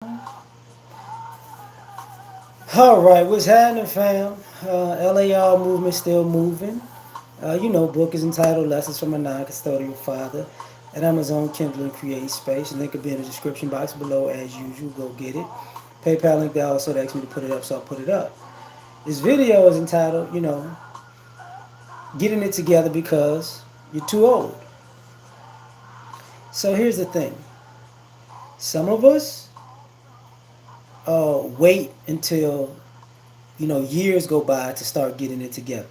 All right, what's happening, fam? L.A.R movement still moving. Book is entitled Lessons from a Non-Custodial Father at Amazon Kindle and Create Space. Link will be in the description box below as usual. Go get it. PayPal link there also asked me to put it up, so I'll put it up. This video is entitled, Getting It Together Because You're Too Old. So here's the thing. Some of us wait until, years go by to start getting it together.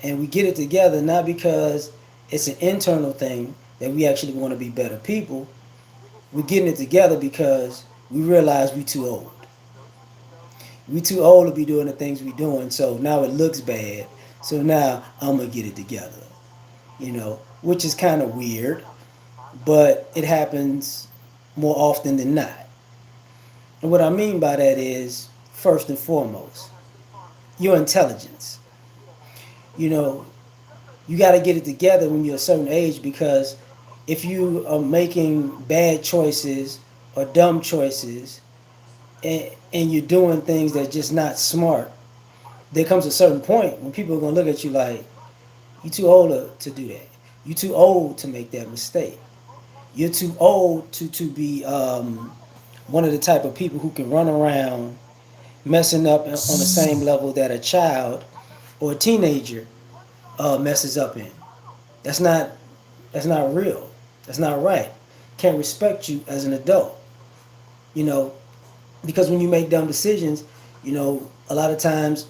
And we get it together not because it's an internal thing that we actually want to be better people. We're getting it together because we realize we too old. We too old to be doing the things we doing. So now it looks bad. So now I'm gonna get it together. Which is kind of weird, but it happens more often than not. And what I mean by that is, first and foremost, your intelligence. You know, you got to get it together when you're a certain age because if you are making bad choices or dumb choices and you're doing things that's just not smart, there comes a certain point when people are going to look at you like, you're too old to do that. You're too old to make that mistake. You're too old to be one of the type of people who can run around messing up on the same level that a child or a teenager messes up in. That's not That's not real. That's not right. Can't respect you as an adult. You know, because when you make dumb decisions, a lot of times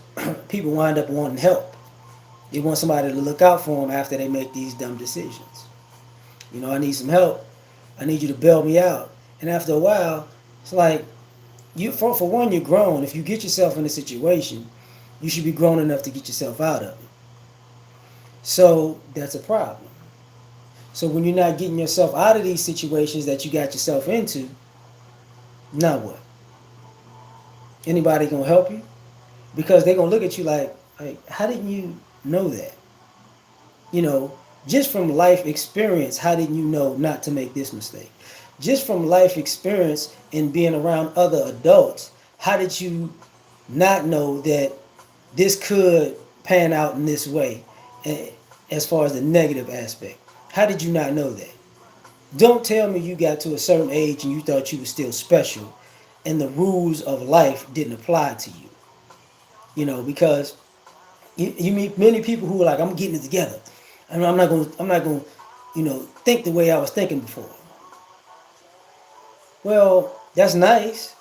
people wind up wanting help. They want somebody to look out for them after they make these dumb decisions. I need some help. I need you to bail me out. And after a while, it's like for one, you're grown. If you get yourself in a situation, you should be grown enough to get yourself out of it. So that's a problem. So when you're not getting yourself out of these situations that you got yourself into, now what? Anybody gonna help you? Because they're gonna look at you like, how didn't you know that? You know, just from life experience, how didn't you know not to make this mistake? Just from life experience and being around other adults, how did you not know that this could pan out in this way as far as the negative aspect? How did you not know that? Don't tell me you got to a certain age and you thought you were still special and the rules of life didn't apply to you. Because you meet many people who are like, I'm getting it together. And I'm not gonna, think the way I was thinking before. Well, that's nice,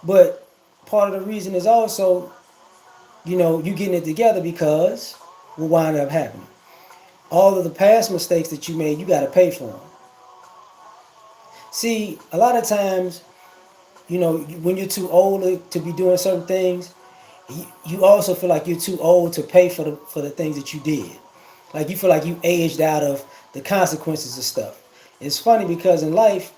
but part of the reason is also, you getting it together because what wind up happening. All of the past mistakes that you made, you got to pay for them. See, a lot of times, when you're too old to be doing certain things, you also feel like you're too old to pay for the things that you did. Like you feel like you aged out of the consequences of stuff. It's funny because in life,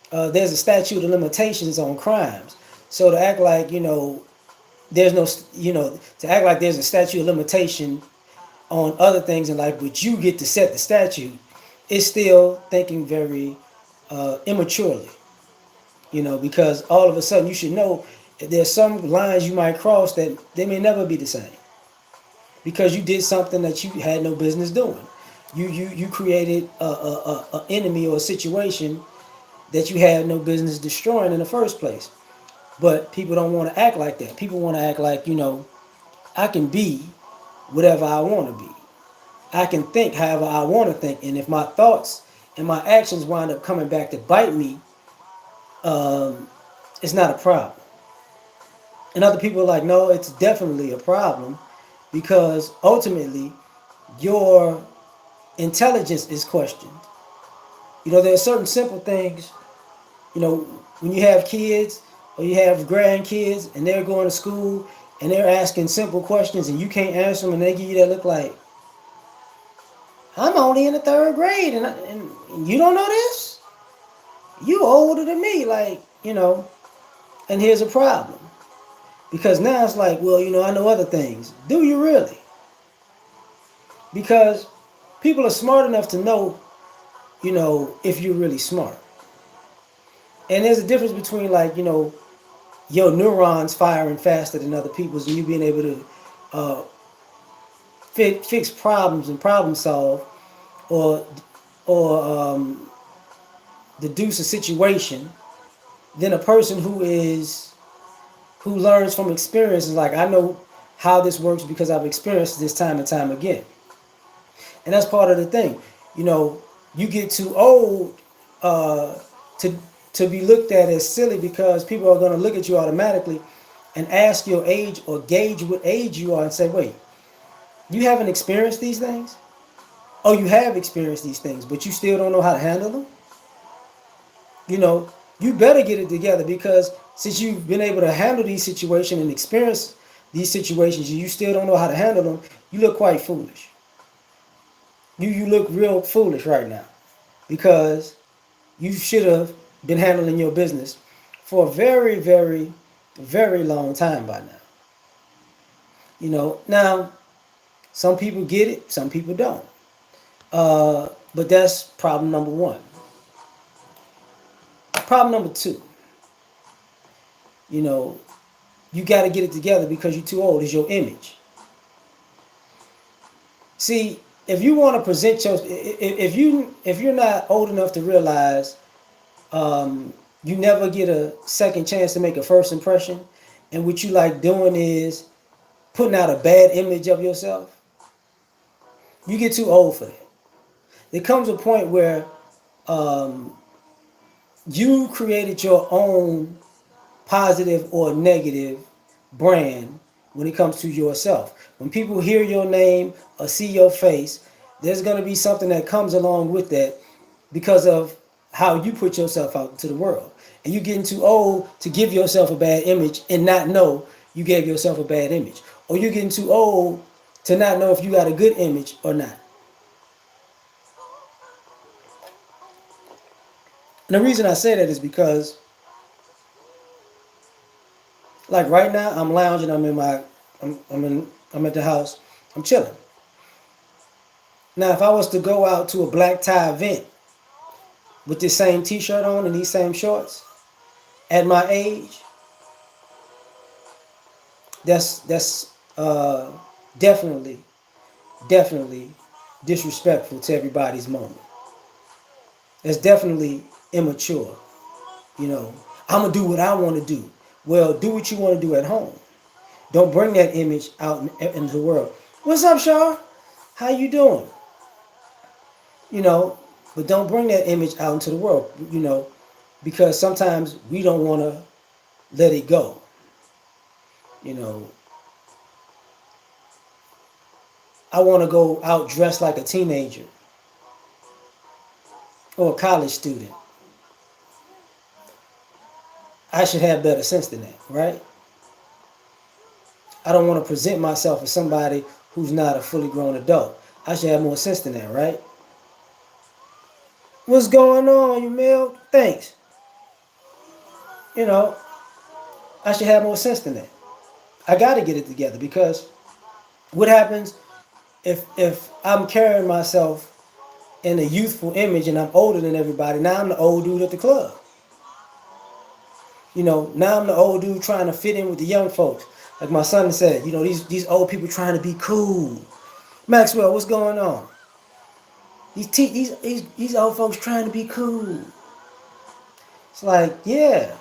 there's a statute of limitations on crimes. So to act like there's no to act like there's a statute of limitation on other things in life, but you get to set the statute, is still thinking very immaturely. Because all of a sudden you should know there's some lines you might cross that they may never be the same because you did something that you had no business doing. You created a enemy or a situation that you had no business destroying in the first place. But people don't want to act like that. People want to act like, I can be whatever I want to be. I can think however I want to think. And if my thoughts and my actions wind up coming back to bite me, it's not a problem. And other people are like, no, it's definitely a problem because ultimately your intelligence is questioned. There are certain simple things, when you have kids or you have grandkids and they're going to school and they're asking simple questions and you can't answer them and they give you that look like, I'm only in the third grade and you don't know this? You older than me, and here's a problem. Because now it's like, well, I know other things. Do you really? Because people are smart enough to know, if you're really smart. And there's a difference between, like, your neurons firing faster than other people's, and you being able to uh, fix problems and problem solve, or or deduce a situation, than a person who learns from experience. Is like, I know how this works because I've experienced this time and time again. And that's part of the thing. You know, you get too old uh, to to be looked at as silly, because people are going to look at you automatically and ask your age or gauge what age you are and say, wait, you haven't experienced these things? Oh, you have experienced these things, but you still don't know how to handle them? You know, you better get it together, because since you've been able to handle these situations and experience these situations, and you still don't know how to handle them, you look quite foolish. You look real foolish right now, because you should have been handling your business for a very, very, very long time by now. Now some people get it, some people don't. But that's problem number one. Problem number two, you know, you got to get it together because you're too old. Is your image. See, if you want to present your, if you're not old enough to realize you never get a second chance to make a first impression, and what you like doing is putting out a bad image of yourself, you get too old for that. There comes a point where you created your own positive or negative brand when it comes to yourself. When people hear your name or see your face, there's going to be something that comes along with that because of how you put yourself out into the world. And you're getting too old to give yourself a bad image and not know you gave yourself a bad image. Or you're getting too old to not know if you got a good image or not. And the reason I say that is because, like right now, I'm lounging. I'm at the house. I'm chilling. Now, if I was to go out to a black tie event with this same T-shirt on and these same shorts, at my age, that's definitely definitely disrespectful to everybody's moment. That's definitely immature. You know, I'm gonna do what I want to do. Well, do what you want to do at home. Don't bring that image out into the world. What's up, Shaw? How you doing? You know, but don't bring that image out into the world. Because sometimes we don't want to let it go. You know, I want to go out dressed like a teenager or a college student. I should have better sense than that, right? I don't want to present myself as somebody who's not a fully grown adult. I should have more sense than that, right? What's going on, you Mel? Thanks. You know, I should have more sense than that. I got to get it together, because what happens if I'm carrying myself in a youthful image and I'm older than everybody? Now I'm the old dude at the club. Now I'm the old dude trying to fit in with the young folks. Like my son said, these old people trying to be cool. Maxwell, what's going on? These old folks trying to be cool. It's like, yeah,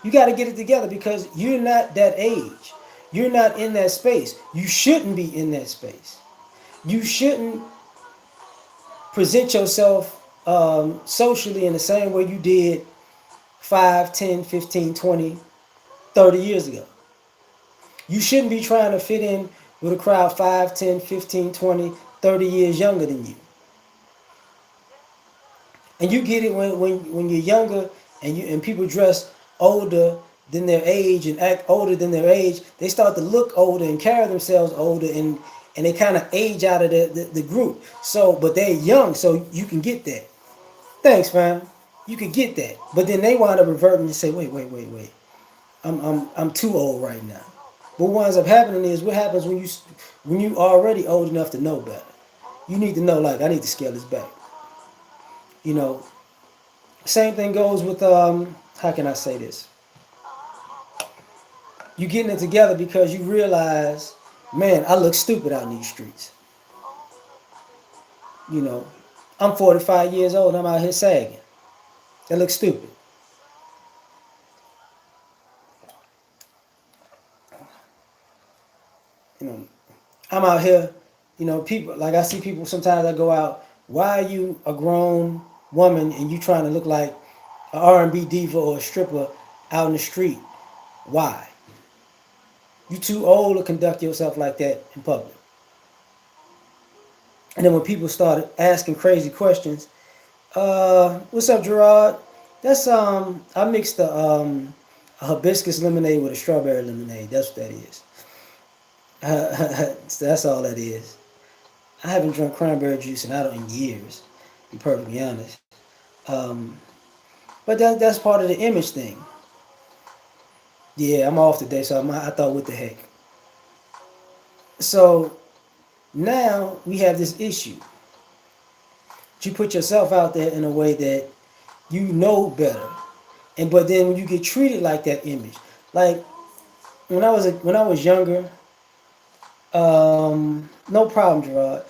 you got to get it together, because you're not that age. You're not in that space. You shouldn't be in that space. You shouldn't present yourself socially in the same way you did 5, 10, 15, 20, 30 years ago. You shouldn't be trying to fit in with a crowd 5, 10, 15, 20, 30 years younger than you. And you get it when you're younger, and people dress older than their age and act older than their age. They start to look older and carry themselves older, and they kind of age out of the group. So, but they're young, so you can get that. Thanks, fam. You can get that. But then they wind up reverting and say, wait. I'm too old right now. But what winds up happening is, what happens when you already old enough to know better. You need to know, like, I need to scale this back. You know, Same thing goes with how can I say this? You getting it together because you realize, man, I look stupid out in these streets. You know, I'm 45 years old. I'm out here sagging. That looks stupid. You know, I'm out here. You know, people like I see people sometimes I go out. Why are you a grown woman and you trying to look like an R&B diva or a stripper out in the street? Why? You too old to conduct yourself like that in public. And then when people started asking crazy questions, what's up, Gerard? That's I mixed a hibiscus lemonade with a strawberry lemonade. That's what that is. So that's all that is. I haven't drunk cranberry juice in years. To be perfectly honest. Um, but that's part of the image thing. Yeah, I'm off today, so I thought, what the heck. So now we have this issue. You put yourself out there in a way that you know better, and but then when you get treated like that image, like when I was younger, no problem, Gerard.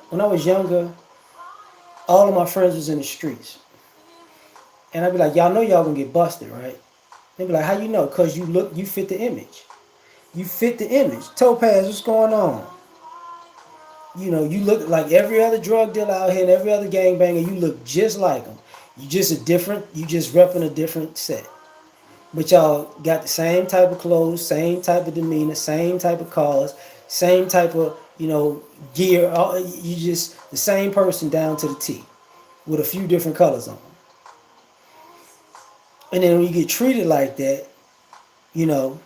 When I was younger, all of my friends was in the streets, and I'd be like, y'all know y'all gonna get busted, right? They'd be like, how you know? Cause you fit the image. You fit the image. Topaz, what's going on? You know, you look like every other drug dealer out here and every other gangbanger. You look just like them. You just repping a different set. But y'all got the same type of clothes, same type of demeanor, same type of cars, same type of, gear. You just the same person down to the T with a few different colors on. And then when you get treated like that, you know,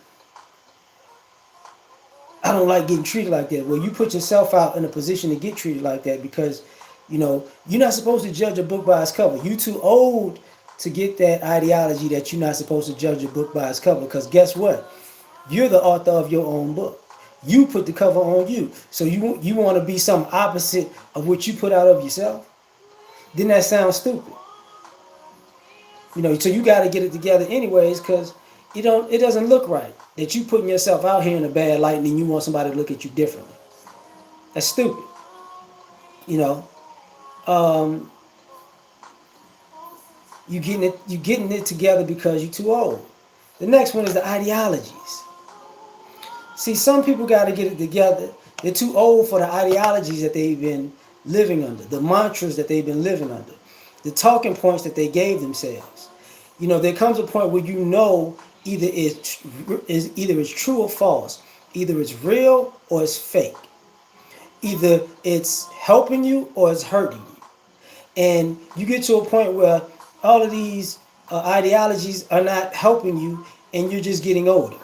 I don't like getting treated like that. Well, you put yourself out in a position to get treated like that because, you're not supposed to judge a book by its cover. You too old to get that ideology that you're not supposed to judge a book by its cover. Because guess what? You're the author of your own book. You put the cover on you. So you want to be some opposite of what you put out of yourself? Then that sounds stupid. So you got to get it together anyways, because it doesn't look right that you putting yourself out here in a bad light and then you want somebody to look at you differently. That's stupid. You know, um, you getting it together because you're too old. The next one is the ideologies. See, some people got to get it together. They're too old for the ideologies that they've been living under, the mantras that they've been living under, the talking points that they gave themselves. There comes a point where either it's true or false, either it's real or it's fake, either it's helping you or it's hurting you, and you get to a point where all of these ideologies are not helping you, and you're just getting older.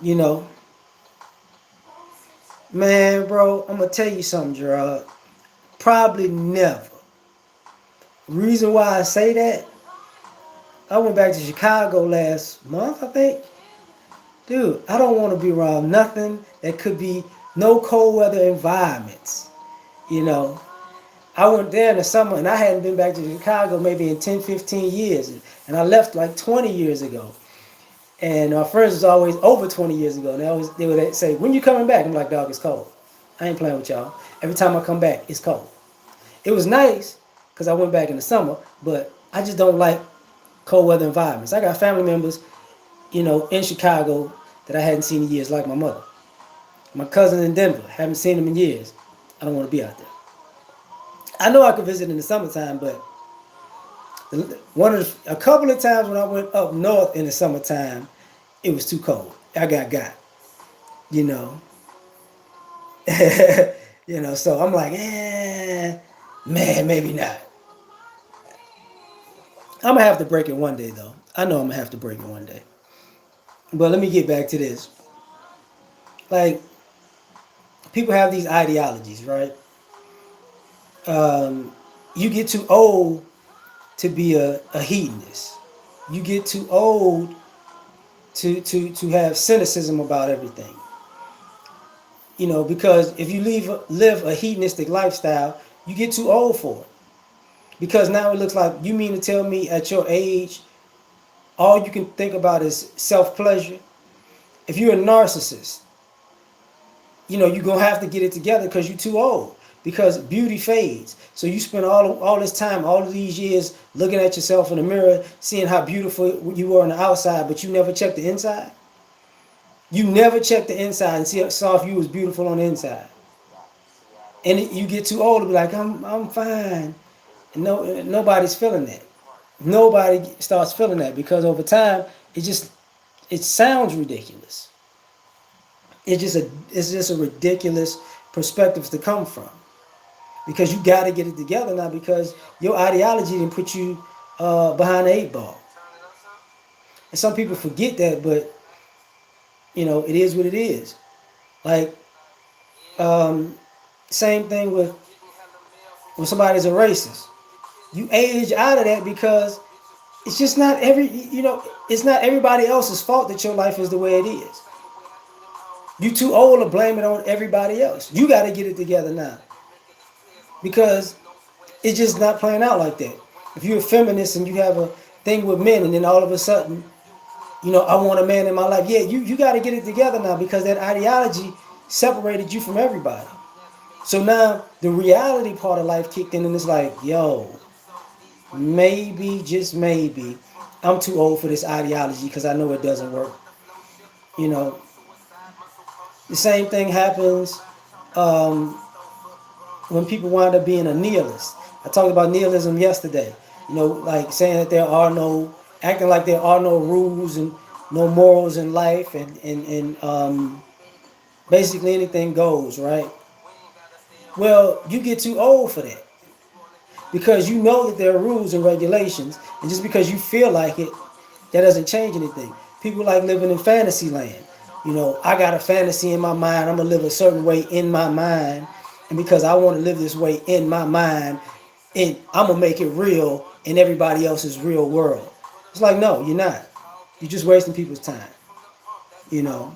You know, man, bro, I'm gonna tell you something, Gerard. Probably never. Reason why I say that, I went back to Chicago last month, I think. Dude, I don't want to be around nothing that could be no cold weather environments. You know, I went there in the summer and I hadn't been back to Chicago maybe in 10, 15 years. And I left like 20 years ago. And my friends was always over 20 years ago. And they would say, when you coming back? I'm like, dog, it's cold. I ain't playing with y'all. Every time I come back, it's cold. It was nice because I went back in the summer, but I just don't like cold weather environments. I got family members, in Chicago that I hadn't seen in years, like my mother. My cousin in Denver, haven't seen him in years. I don't want to be out there. I know I could visit in the summertime, but a couple of times when I went up north in the summertime, it was too cold. I got, you know, So I'm like, man, maybe not. I'm gonna have to break it one day, though. I know I'm gonna have to break it one day. But let me get back to this. Like, people have these ideologies, right? You get too old to be a hedonist. You get too old to have cynicism about everything. Because if you live a hedonistic lifestyle, you get too old for it. Because now it looks like you mean to tell me at your age, all you can think about is self pleasure. If you're a narcissist, you're gonna have to get it together because you're too old. Because beauty fades. So you spend all this time, all of these years looking at yourself in the mirror, seeing how beautiful you were on the outside, but you never checked the inside. You never checked the inside and saw if you was beautiful on the inside. And you get too old to be like, I'm fine. And nobody's feeling that. Nobody starts feeling that because over time it sounds ridiculous. It's just a ridiculous perspective to come from because you got to get it together now because your ideology didn't put you behind the eight ball. And some people forget that, but it is what it is. Like um, same thing with when somebody's a racist. You age out of that because it's just not it's not everybody else's fault that your life is the way it is. You too old to blame it on everybody else. You got to get it together now because it's just not playing out like that. If you're a feminist and you have a thing with men, and then all of a sudden, I want a man in my life. Yeah, you got to get it together now because that ideology separated you from everybody. So now the reality part of life kicked in, and it's like, yo, maybe, just maybe, I'm too old for this ideology because I know it doesn't work. You know, the same thing happens um, when people wind up being a nihilist. I talked about nihilism yesterday. Like saying that acting like there are no rules and no morals in life, and basically anything goes, right? Well, you get too old for that because you know that there are rules and regulations, and just because you feel like it, that doesn't change anything. People like living in fantasy land. I got a fantasy in my mind. I'm gonna live a certain way in my mind, and because I want to live this way in my mind, and I'm gonna make it real in everybody else's real world. It's like, no, you're not. You're just wasting people's time. You know,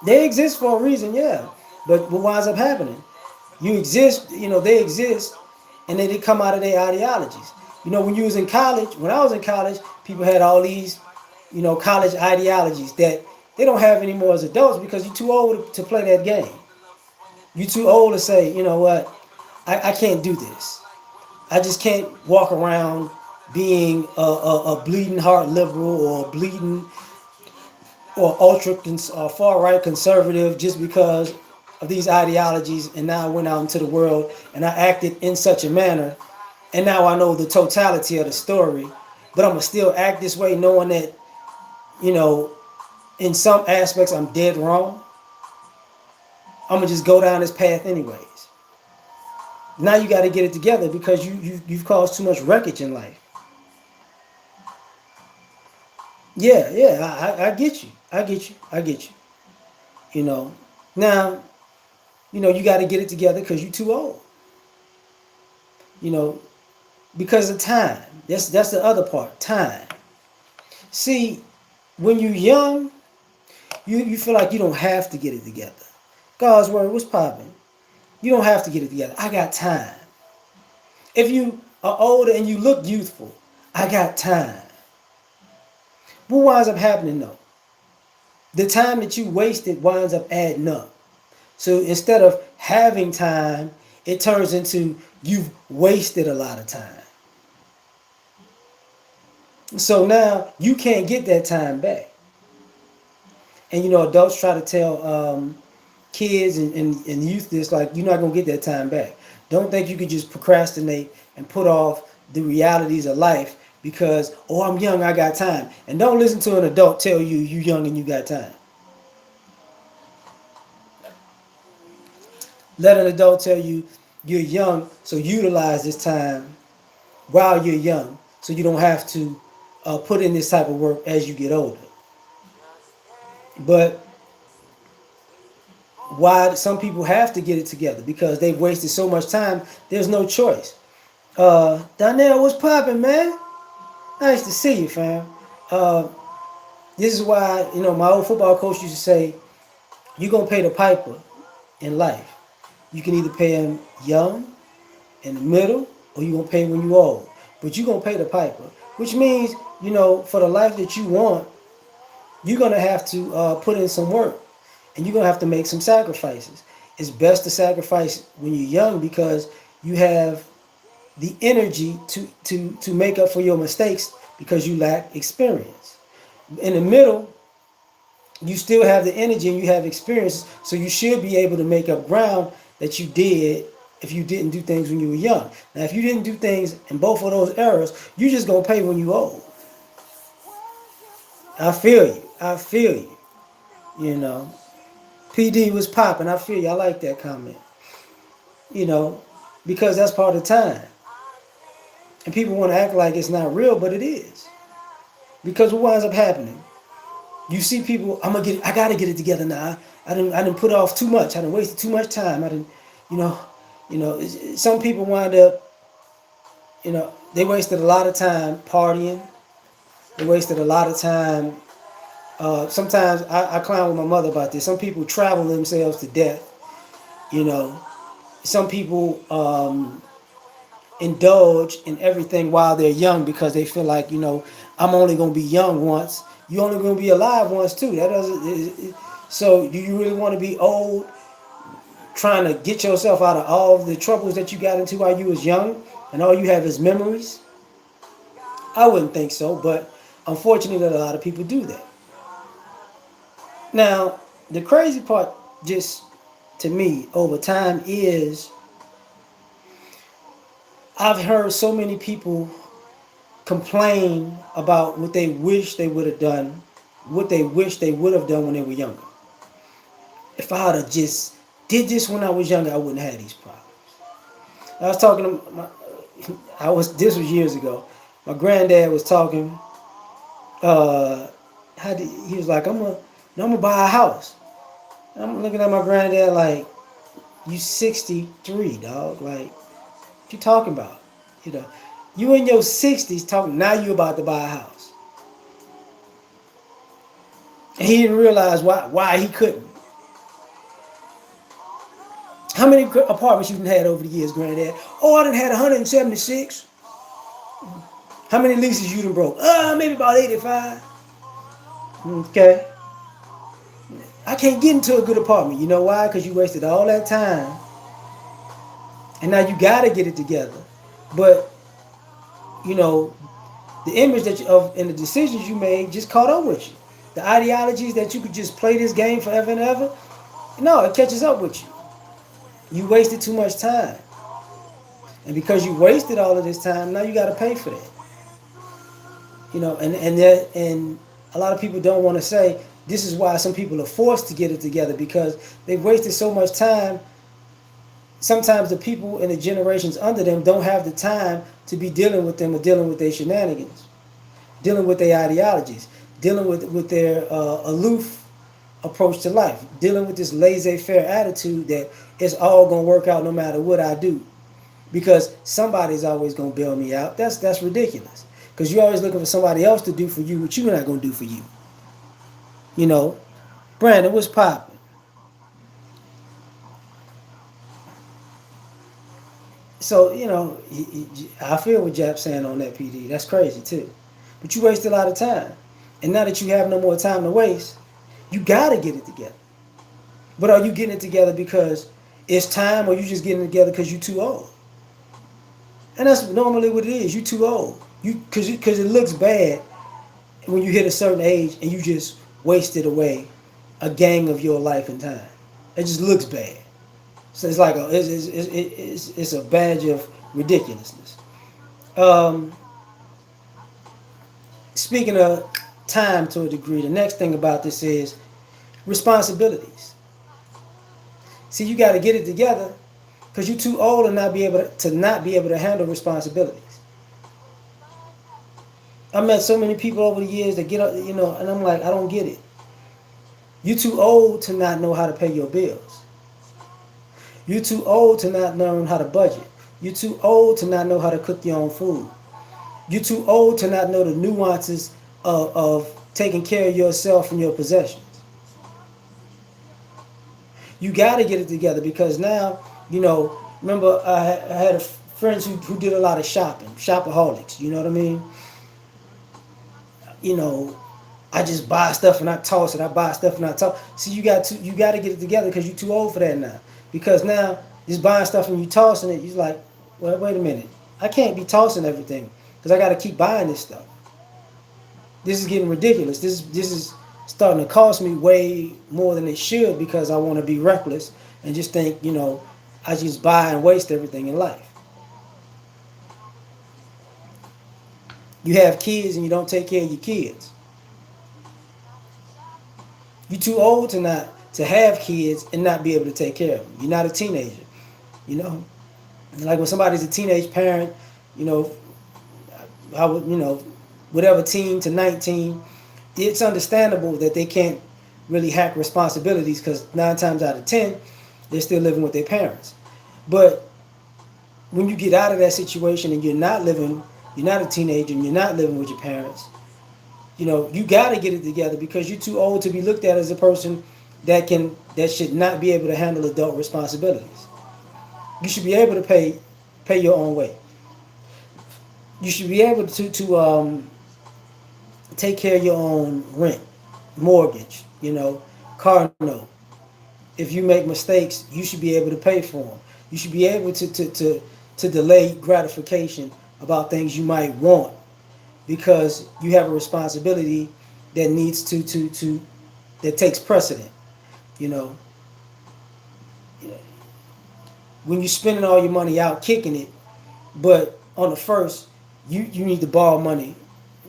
they exist for a reason, yeah. But what winds up happening? You exist, they exist, and then they come out of their ideologies. When you was in college, when I was in college, people had all these, college ideologies that they don't have anymore as adults because you're too old to play that game. You're too old to say, you know what, I can't do this. I just can't walk around being a bleeding heart liberal or a bleeding or far right conservative just because of these ideologies. And now I went out into the world and I acted in such a manner, and now I know the totality of the story. But I'm gonna still act this way, knowing that you know in some aspects I'm dead wrong. I'm gonna just go down this path anyways. Now you got to get it together because you've caused too much wreckage in life. Yeah, yeah, I get you. I get you. I get you. You know. Now, you got to get it together because you're too old. You know, because of time. That's the other part. Time. See, when you're young, you feel like you don't have to get it together. God's word was popping. You don't have to get it together. I got time. If you are older and you look youthful, I got time. What winds up happening though? The time that you wasted winds up adding up. So instead of having time, it turns into you've wasted a lot of time. So now you can't get that time back. And adults try to tell kids and youth this, like, you're not going to get that time back. Don't think you can just procrastinate and put off the realities of life because, oh, I'm young, I got time. And don't listen to an adult tell you you young and you got time. Let an adult tell you you're young, so utilize this time while you're young so you don't have to put in this type of work as you get older. But why some people have to get it together? Because they've wasted so much time, there's no choice. Donnell, what's popping, man? Nice to see you, fam. Uh, this is why, my old football coach used to say, you're going to pay the piper in life. You can either pay him young, in the middle, or you gonna pay when you old. But you gonna pay the piper, which means for the life that you want, you're gonna have to put in some work, and you're gonna have to make some sacrifices. It's best to sacrifice when you're young because you have the energy to make up for your mistakes because you lack experience. In the middle, you still have the energy and you have experience, so you should be able to make up ground that you did if you didn't do things when you were young. Now, if you didn't do things in both of those eras, you just gonna pay when you old. I feel you. I feel you. You know, PD was popping. I feel you. I like that comment. You know, because that's part of the time, and people want to act like it's not real, but it is. Because what winds up happening? You see people. I gotta get it together now. I didn't put off too much. I didn't wasted too much time. I didn't, you know, some people wind up, they wasted a lot of time partying. They wasted a lot of time. Sometimes I clown with my mother about this. Some people travel themselves to death. You know, some people indulge in everything while they're young because they feel like I'm only gonna be young once. You're only gonna be alive once too. That doesn't. So do you really want to be old, trying to get yourself out of all of the troubles that you got into while you was young, and all you have is memories? I wouldn't think so, but unfortunately, a lot of people do that. Now, the crazy part, just to me, over time, is I've heard so many people complain about what they wish they would have done, what they wish they would have done when they were younger. If I had just did this when I was younger, I wouldn't have these problems. I was talking to this was years ago. My granddad was talking. He was like, I'm gonna buy a house. And I'm looking at my granddad like, you 63, dog. Like, what you talking about? You know, you in your 60s talking. Now you about to buy a house, and he didn't realize why he couldn't. How many apartments you done had over the years, granddad? Oh, I done had 176. How many leases you done broke? Maybe about 85. Okay. I can't get into a good apartment. You know why? Because you wasted all that time. And now you got to get it together. But, you know, the image that and the decisions you made just caught up with you. The ideologies that you could just play this game forever and ever, no, it catches up with you. You wasted too much time. And because you wasted all of this time, now you got to pay for that. And a lot of people don't want to say this is why some people are forced to get it together because they've wasted so much time. Sometimes the people in the generations under them don't have the time to be dealing with them or dealing with their shenanigans, dealing with their ideologies, dealing with their aloof approach to life, dealing with this laissez-faire attitude that it's all gonna work out no matter what I do, because somebody's always gonna bail me out. That's ridiculous. Because you're always looking for somebody else to do for you what you're not gonna do for you. You know, Brandon, what's popping? So I feel what Jap's saying on that, PD. That's crazy too. But you waste a lot of time, and now that you have no more time to waste, you gotta get it together. But are you getting it together because it's time, or you just getting it together because you're too old? And that's normally what it is. You're too old. Because it looks bad when you hit a certain age and you just wasted away a gang of your life and time. It just looks bad. So it's like it's a badge of ridiculousness. Um, Speaking of time to a degree, the next thing about this is responsibilities. See, you got to get it together because you're too old and not be able to handle responsibilities. I met so many people over the years that get up, and I'm like, I don't get it. You're too old to not know how to pay your bills. You're too old to not learn how to budget. You're too old to not know how to cook your own food. You're too old to not know the nuances of taking care of yourself and your possessions. You got to get it together because now, remember I had friends who did a lot of shopping, shopaholics. You know what I mean? You know, I just buy stuff and I toss it. I buy stuff and I toss. See, you got to get it together because you're too old for that now. Because now just buying stuff and you tossing it, you're like, well, wait a minute, I can't be tossing everything because I got to keep buying this stuff. This is getting ridiculous. This is starting to cost me way more than it should because I want to be reckless and just think, I just buy and waste everything in life. You have kids and you don't take care of your kids. You're too old to have kids and not be able to take care of them. You're not a teenager, you know. Like when somebody's a teenage parent, you know, I would, whatever teen to 19, it's understandable that they can't really hack responsibilities because 9 times out of 10, they're still living with their parents. But when you get out of that situation and you're not a teenager and you're not living with your parents, you got to get it together because you're too old to be looked at as a person that should not be able to handle adult responsibilities. You should be able to pay your own way. You should be able to take care of your own rent, mortgage, car note. If you make mistakes, you should be able to pay for them. You should be able to delay gratification about things you might want because you have a responsibility that needs to that takes precedent. You know, when you're spending all your money out kicking it, but on the first, you need to borrow money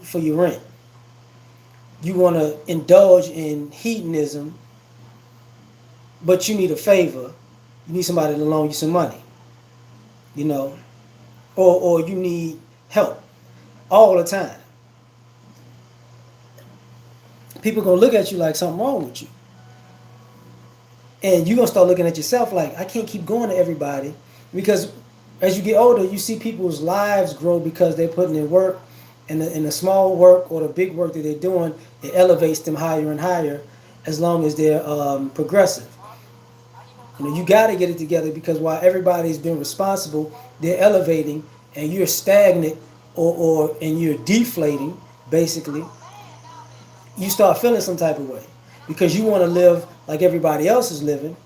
for your rent. You want to indulge in hedonism, but you need a favor. You need somebody to loan you some money, you know, or you need help all the time. People gonna look at you like something wrong with you, and you're gonna start looking at yourself like I can't keep going to everybody because as you get older, you see people's lives grow because they're putting in work, and the small work or the big work that they're doing, it elevates them higher and higher as long as they're progressive. You got to get it together because while everybody's been responsible, they're elevating, and you're stagnant and you're deflating. Basically, you start feeling some type of way because you want to live like everybody else is living,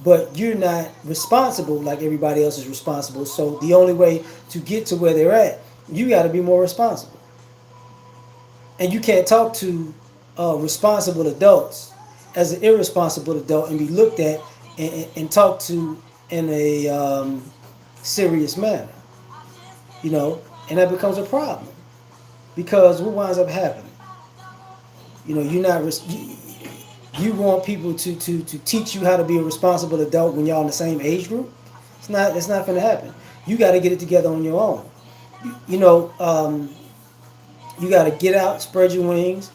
but you're not responsible like everybody else is responsible. So the only way to get to where they're at, you got to be more responsible, and you can't talk to responsible adults as an irresponsible adult and be looked at and talked to in a serious manner, and that becomes a problem because what winds up happening, you're not you want people to teach you how to be a responsible adult when y'all in the same age group. It's not going to happen. You got to get it together on your own. You know, you got to get out, spread your wings,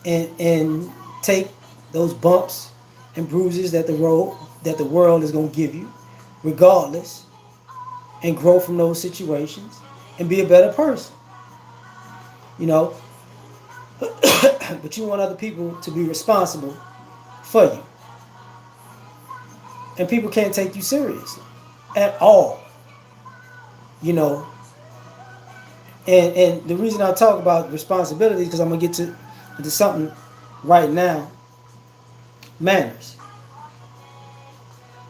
and take those bumps and bruises that the world is going to give you, regardless, and grow from those situations and be a better person. You know, but you want other people to be responsible for you, and people can't take you seriously at all. You know, and the reason I talk about responsibility is because I'm gonna get into something right now. Manners.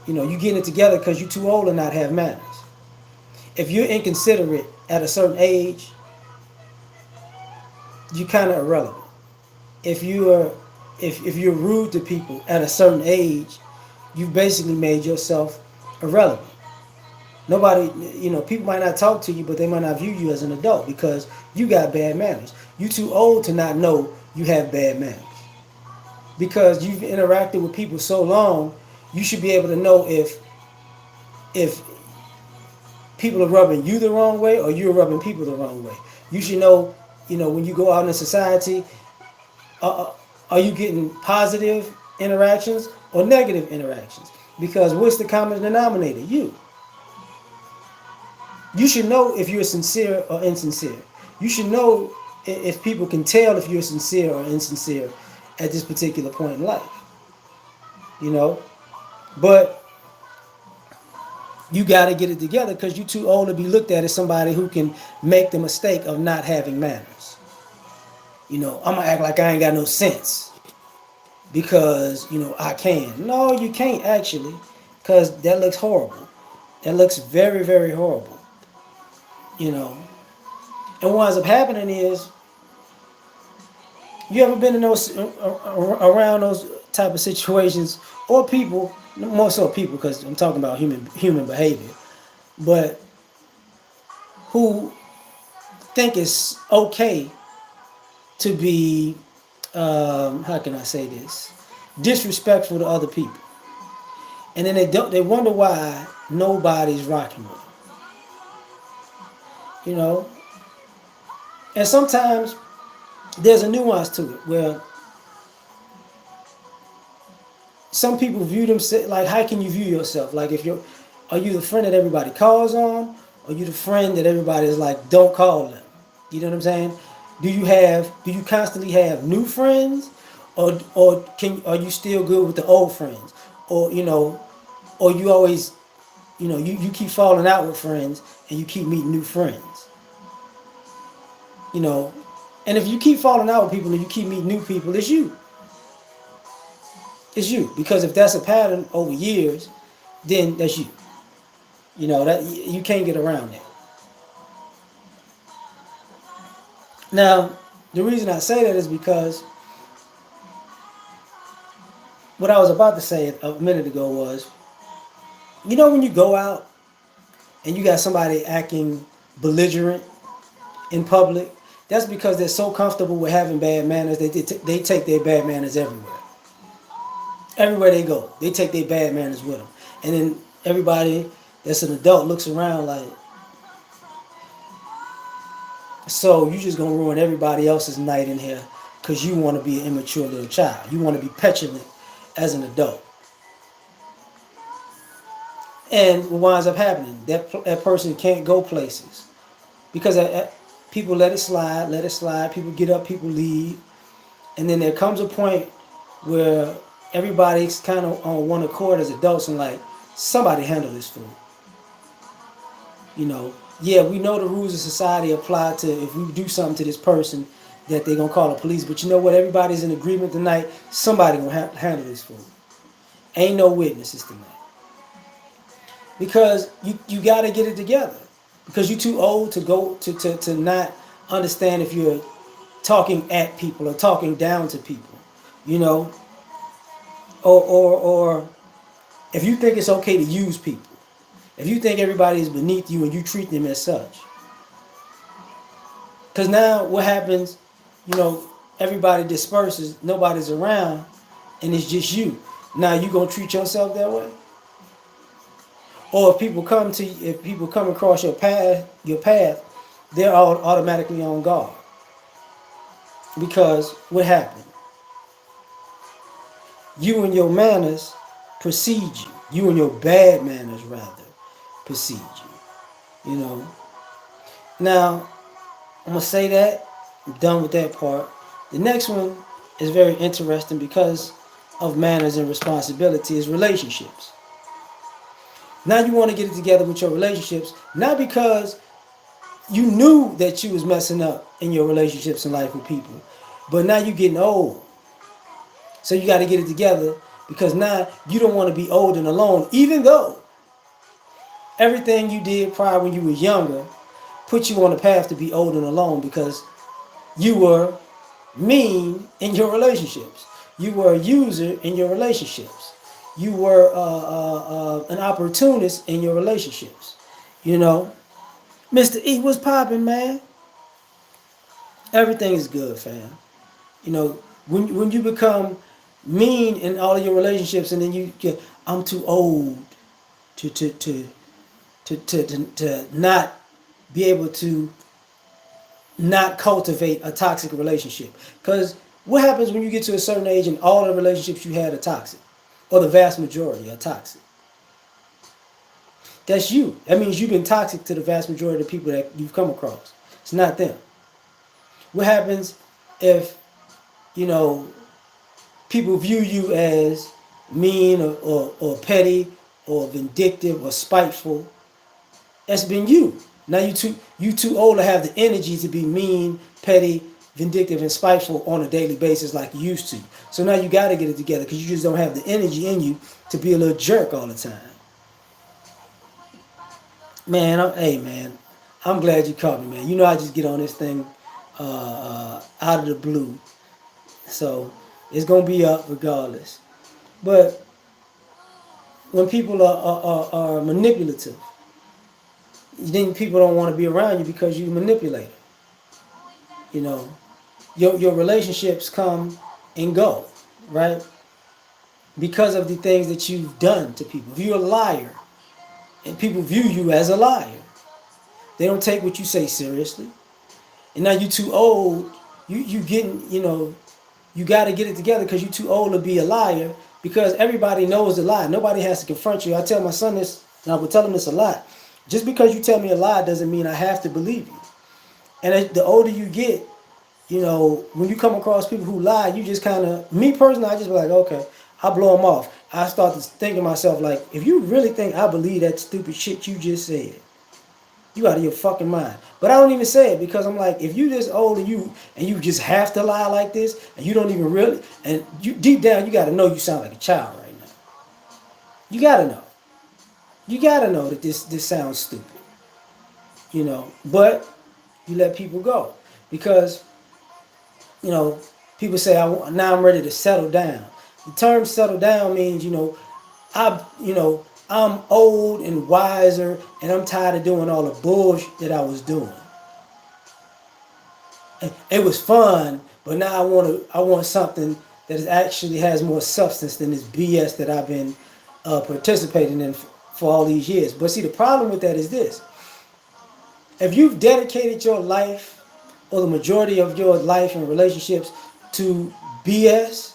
You getting it together because you're too old to not have manners. If you're inconsiderate at a certain age, you're kind of irrelevant. If you're rude to people at a certain age, you've basically made yourself irrelevant. Nobody, people might not talk to you, but they might not view you as an adult because you got bad manners. You too old to not know you have bad manners because you've interacted with people so long. You should be able to know if people are rubbing you the wrong way or you're rubbing people the wrong way. You should know, when you go out in society, are you getting positive interactions or negative interactions? Because what's the common denominator? You. You should know if you're sincere or insincere. You should know if people can tell if you're sincere or insincere at this particular point in life. But You got to get it together because you're too old to be looked at as somebody who can make the mistake of not having manners. I'm gonna act like I ain't got no sense because I can. No, you can't actually, because that looks horrible. That looks very, very horrible. You know, and what ends up happening is, you ever been in those around those type of situations or people, more so people, because I'm talking about human behavior, but who think it's okay to be, how can I say this, disrespectful to other people, and then they wonder why nobody's rocking with them. You know, and sometimes there's a nuance to it where some people view themselves like, how can you view yourself? Like, if you're, are you the friend that everybody calls on, or you the friend that everybody is like, don't call them? You know what I'm saying? Do you constantly have new friends, or are you still good with the old friends, or or you always, you keep falling out with friends and you keep meeting new friends, you know, and if you keep falling out with people and you keep meeting new people, it's you. It's you, because if that's a pattern over years, then that's you. That you can't get around that. Now, the reason I say that is because what I was about to say a minute ago was, when you go out and you got somebody acting belligerent in public, that's because they're so comfortable with having bad manners. They take their bad manners everywhere. Everywhere they go, they take their bad manners with them. And then everybody that's an adult looks around like, so you just gonna ruin everybody else's night in here because you want to be an immature little child. You want to be petulant as an adult. And what winds up happening, that person can't go places because people let it slide, let it slide. People get up, people leave, and then there comes a point where everybody's kind of on one accord as adults and like, somebody handle this fool. Yeah, we know the rules of society apply to if we do something to this person that they're gonna call the police. But you know what? Everybody's in agreement tonight. Somebody gonna handle this fool. Ain't no witnesses tonight because you got to get it together because you're too old to go to not understand if you're talking at people or talking down to people, you know, or if you think it's okay to use people, if you think everybody is beneath you and you treat them as such. Because now what happens, you know, everybody disperses, nobody's around, and it's just you. Now you gonna treat yourself that way? Or if people come across your path, they're all automatically on guard. Because what happened? You and your manners precede you. You and your bad manners rather precede you. You know. Now, I'm gonna say that. I'm done with that part. The next one is very interesting because of manners and responsibility is relationships. Now you want to get it together with your relationships, not because you knew that you was messing up in your relationships in life with people, but now you're getting old. So you got to get it together because now you don't want to be old and alone, even though everything you did prior when you was younger put you on the path to be old and alone because you were mean in your relationships. You were a user in your relationships. You were an opportunist in your relationships. You know, Mr. E was popping, man. Everything is good, fam. You know, when you become mean in all of your relationships, and then you get, I'm too old to not be able to not cultivate a toxic relationship. Because what happens when you get to a certain age and all the relationships you had are toxic, or the vast majority are toxic? That's you. That means you've been toxic to the vast majority of the people that you've come across. It's not them. What happens if, you know, people view you as mean or petty or vindictive or spiteful, that's been you. Now you too old to have the energy to be mean, petty, vindictive, and spiteful on a daily basis like you used to. So now you got to get it together because you just don't have the energy in you to be a little jerk all the time. Man, hey man, I'm glad you caught me, man. You know I just get on this thing out of the blue, so it's gonna be up regardless. But when people are manipulative, then people don't want to be around you because you manipulate them. You know, your relationships come and go, right? Because of the things that you've done to people. If you're a liar and people view you as a liar, they don't take what you say seriously. And now you too old, you getting, you got to get it together because you're too old to be a liar because everybody knows the lie. Nobody has to confront you. I tell my son this, and I will tell him this a lot. Just because you tell me a lie doesn't mean I have to believe you. And the older you get, when you come across people who lie, you just kind of, me personally, I just be like, okay, I blow them off. I start to think to myself, like, if you really think I believe that stupid shit you just said, you out of your fucking mind. But I don't even say it because I'm like, if you this old and you just have to lie like this, and you don't even really, and you deep down, you got to know you sound like a child right now. You got to know. You got to know that this sounds stupid. But you let people go because you know, people say now I'm ready to settle down. The term settle down means, I'm old and wiser and I'm tired of doing all the bullshit that I was doing. And it was fun, but now I want something that actually has more substance than this BS that I've been participating in for all these years. But see, the problem with that is this: if you've dedicated your life or the majority of your life and relationships to BS,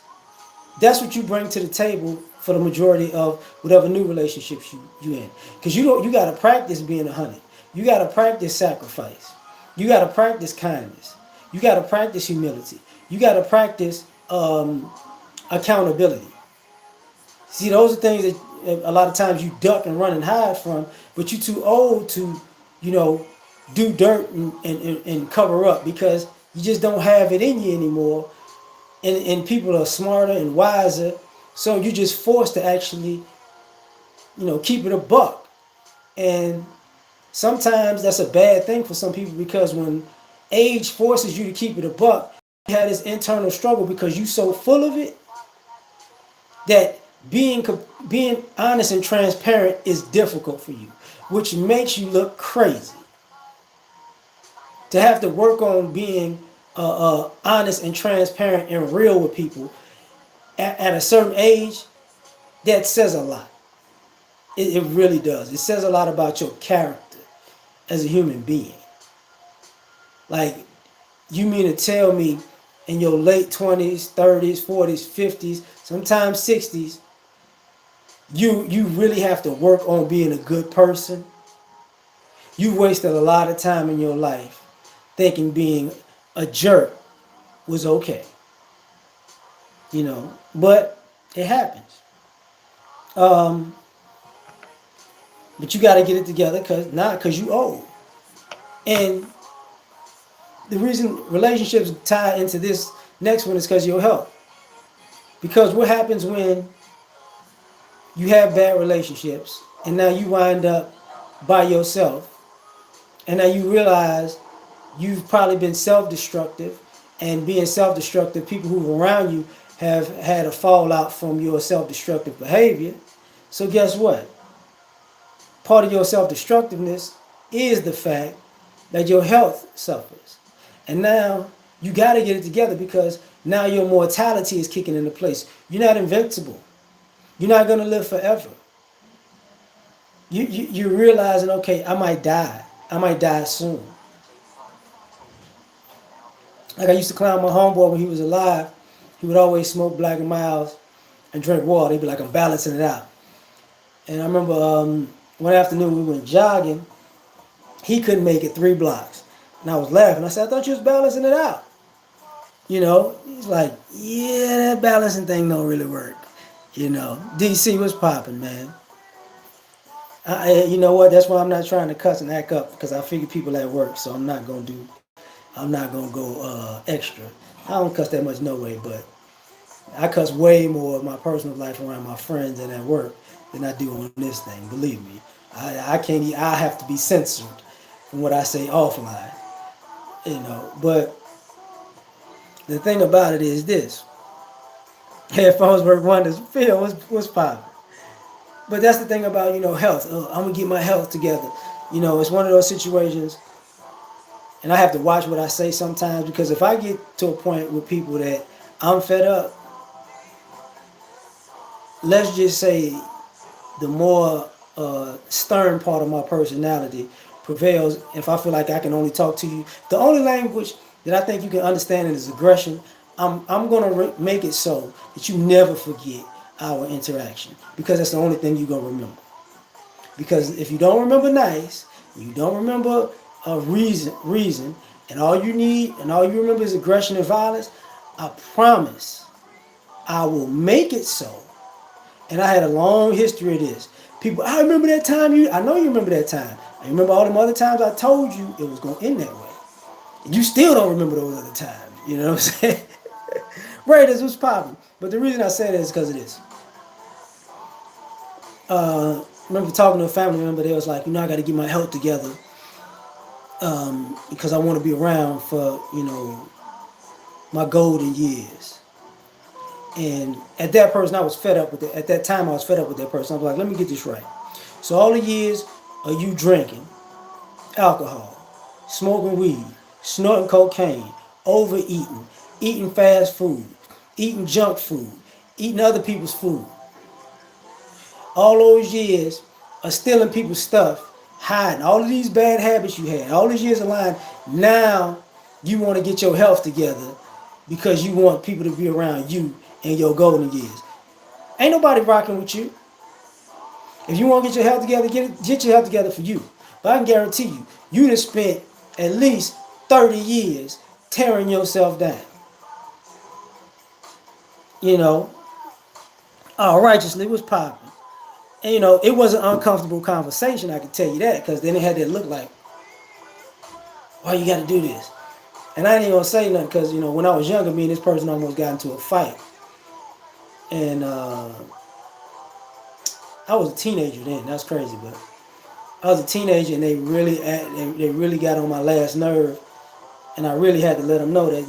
that's what you bring to the table for the majority of whatever new relationships you in. Because you got to practice being a honey. You got to practice sacrifice. You got to practice kindness. You got to practice humility. You got to practice accountability. See, those are things that a lot of times you duck and run and hide from, but you're too old to, you know, do dirt and cover up because you just don't have it in you anymore. And people are smarter and wiser, so you're just forced to actually, keep it a buck. And sometimes that's a bad thing for some people because when age forces you to keep it a buck, you have this internal struggle because you're so full of it that being honest and transparent is difficult for you, which makes you look crazy. To have to work on being honest and transparent and real with people at a certain age, that says a lot. It really does. It says a lot about your character as a human being. Like, you mean to tell me in your late 20s, 30s, 40s, 50s, sometimes 60s, you really have to work on being a good person? You wasted a lot of time in your life thinking being a jerk was okay. But it happens. Um, but you got to get it together because you old. And the reason relationships tie into this next one is because of your health. Because what happens when you have bad relationships and now you wind up by yourself and now you realize you've probably been self-destructive, and being self-destructive, people who are around you have had a fallout from your self-destructive behavior. So guess what? Part of your self-destructiveness is the fact that your health suffers. And now you got to get it together because now your mortality is kicking into place. You're not invincible. You're not going to live forever. You're realizing, okay, I might die. I might die soon. Like, I used to clown my homeboy when he was alive. He would always smoke Black and Miles and drink water. He'd be like, I'm balancing it out. And I remember one afternoon we went jogging. He couldn't make it 3 blocks. And I was laughing. I said, I thought you was balancing it out. He's like, yeah, that balancing thing don't really work. DC was popping, man. You know what? That's why I'm not trying to cuss and act up because I figure people at work, so I'm not gonna do. I'm not gonna go extra. I don't cuss that much no way, but I cuss way more in my personal life around my friends and at work than I do on this thing. Believe me, I can't. I have to be censored from what I say offline. You know, but the thing about it is this: headphones work wonders. Phil, what's popping? But that's the thing about health. I'm gonna get my health together. It's one of those situations, and I have to watch what I say sometimes because if I get to a point with people that I'm fed up, let's just say the more stern part of my personality prevails. If I feel like I can only talk to you, the only language that I think you can understand is aggression. I'm gonna make it so that you never forget our interaction because that's the only thing you're gonna remember. Because if you don't remember nice, you don't remember a reason, and all you need and all you remember is aggression and violence, I promise I will make it so. And I had a long history of this. People, I remember that time I know you remember that time. I remember all them other times I told you it was going to end that way. And you still don't remember those other times. You know what I'm saying? Right, that's what's popping. But the reason I say that is because of this. I remember talking to a family member, they was like, I got to get my health together because I want to be around for, my golden years. And at that person, I was fed up with it. At that time, I was fed up with that person. I was like, let me get this right. So all the years of you drinking alcohol, smoking weed, snorting cocaine, overeating, eating fast food, eating junk food, eating other people's food, all those years of stealing people's stuff, hiding all of these bad habits you had, all these years of lying, now you want to get your health together because you want people to be around you in your golden years. Ain't nobody rocking with you. If you want to get your health together, get your health together for you. But I can guarantee you, you done spent at least 30 years tearing yourself down. You know, all righteously was popping. And it was an uncomfortable conversation, I can tell you that, because then it had that look like, why you got to do this? And I ain't even gonna say nothing because when I was younger, me and this person almost got into a fight, and I was a teenager then. That's crazy, but I was a teenager, and they really got on my last nerve, and I really had to let them know that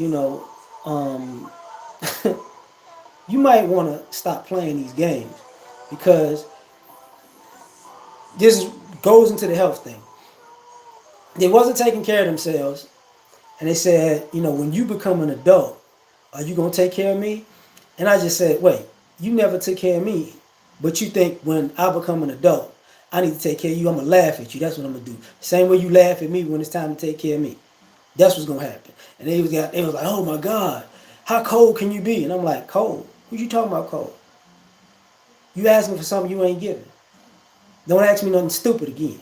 um, you might want to stop playing these games because this goes into the health thing. They wasn't taking care of themselves, and they said, when you become an adult, are you gonna take care of me? And I just said, wait, you never took care of me, but you think when I become an adult, I need to take care of you. I'm gonna laugh at you. That's what I'm gonna do. Same way you laugh at me when it's time to take care of me. That's what's gonna happen. And they was like, oh my God, how cold can you be? And I'm like, cold? Who you talking about cold? You asking for something you ain't giving. Don't ask me nothing stupid again.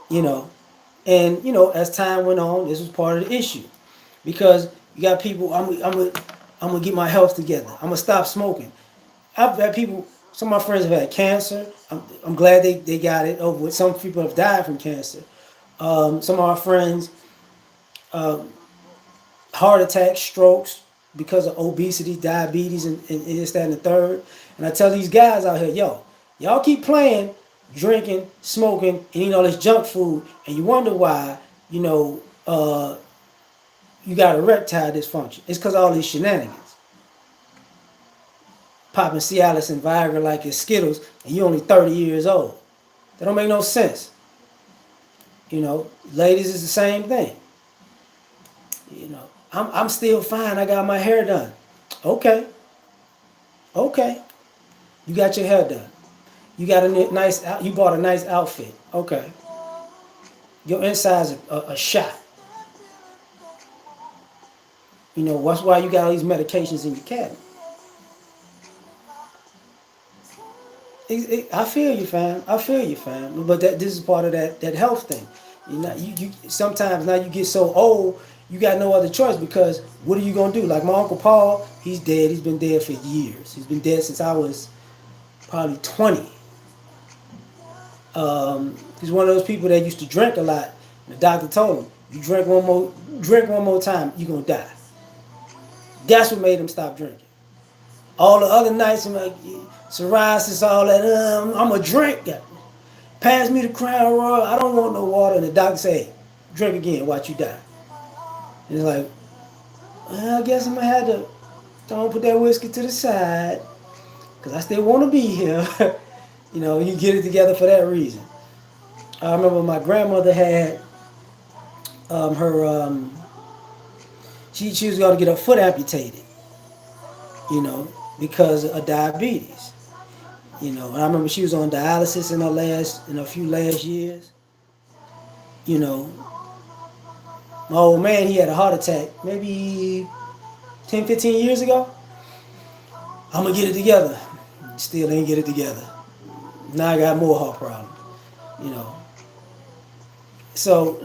You know. And as time went on, this was part of the issue because you got people. I'm gonna get my health together. I'm gonna stop smoking. I've had people. Some of my friends have had cancer. I'm glad they got it over with. Some people have died from cancer. Some of our friends, heart attacks, strokes because of obesity, diabetes, and this, that, and the third. And I tell these guys out here, y'all keep playing, drinking, smoking, and eating all this junk food, and you wonder why, you got erectile dysfunction. It's because all these shenanigans. Popping Cialis and Viagra like it's Skittles, and you only 30 years old. That don't make no sense. Ladies is the same thing. I'm still fine. I got my hair done. Okay, okay. You got your hair done. You got a nice. You bought a nice outfit. Okay. Your inside's a shot. That's why you got all these medications in your cabinet. I feel you, fam. I feel you, fam. But this is part of that health thing. You sometimes now you get so old, you got no other choice because what are you gonna do? Like my uncle Paul, he's dead. He's been dead for years. He's been dead since I was probably 20. He's one of those people that used to drink a lot. The doctor told him, "You drink one more time, you're gonna die." That's what made him stop drinking. All the other nights, I'm like, psoriasis, all that. I'm a drink. Pass me the Crown Royal. I don't want no water. And the doctor say, drink again, watch you die. And it's like, well, I guess I'm gonna have to don't put that whiskey to the side because I still want to be here. You get it together for that reason. I remember my grandmother had her. She was going to get her foot amputated. Because of diabetes. And I remember she was on dialysis in a few last years. You know, my old man, he had a heart attack maybe 10, 15 years ago. I'm gonna get it together. Still ain't get it together. Now I got more heart problems. You know. So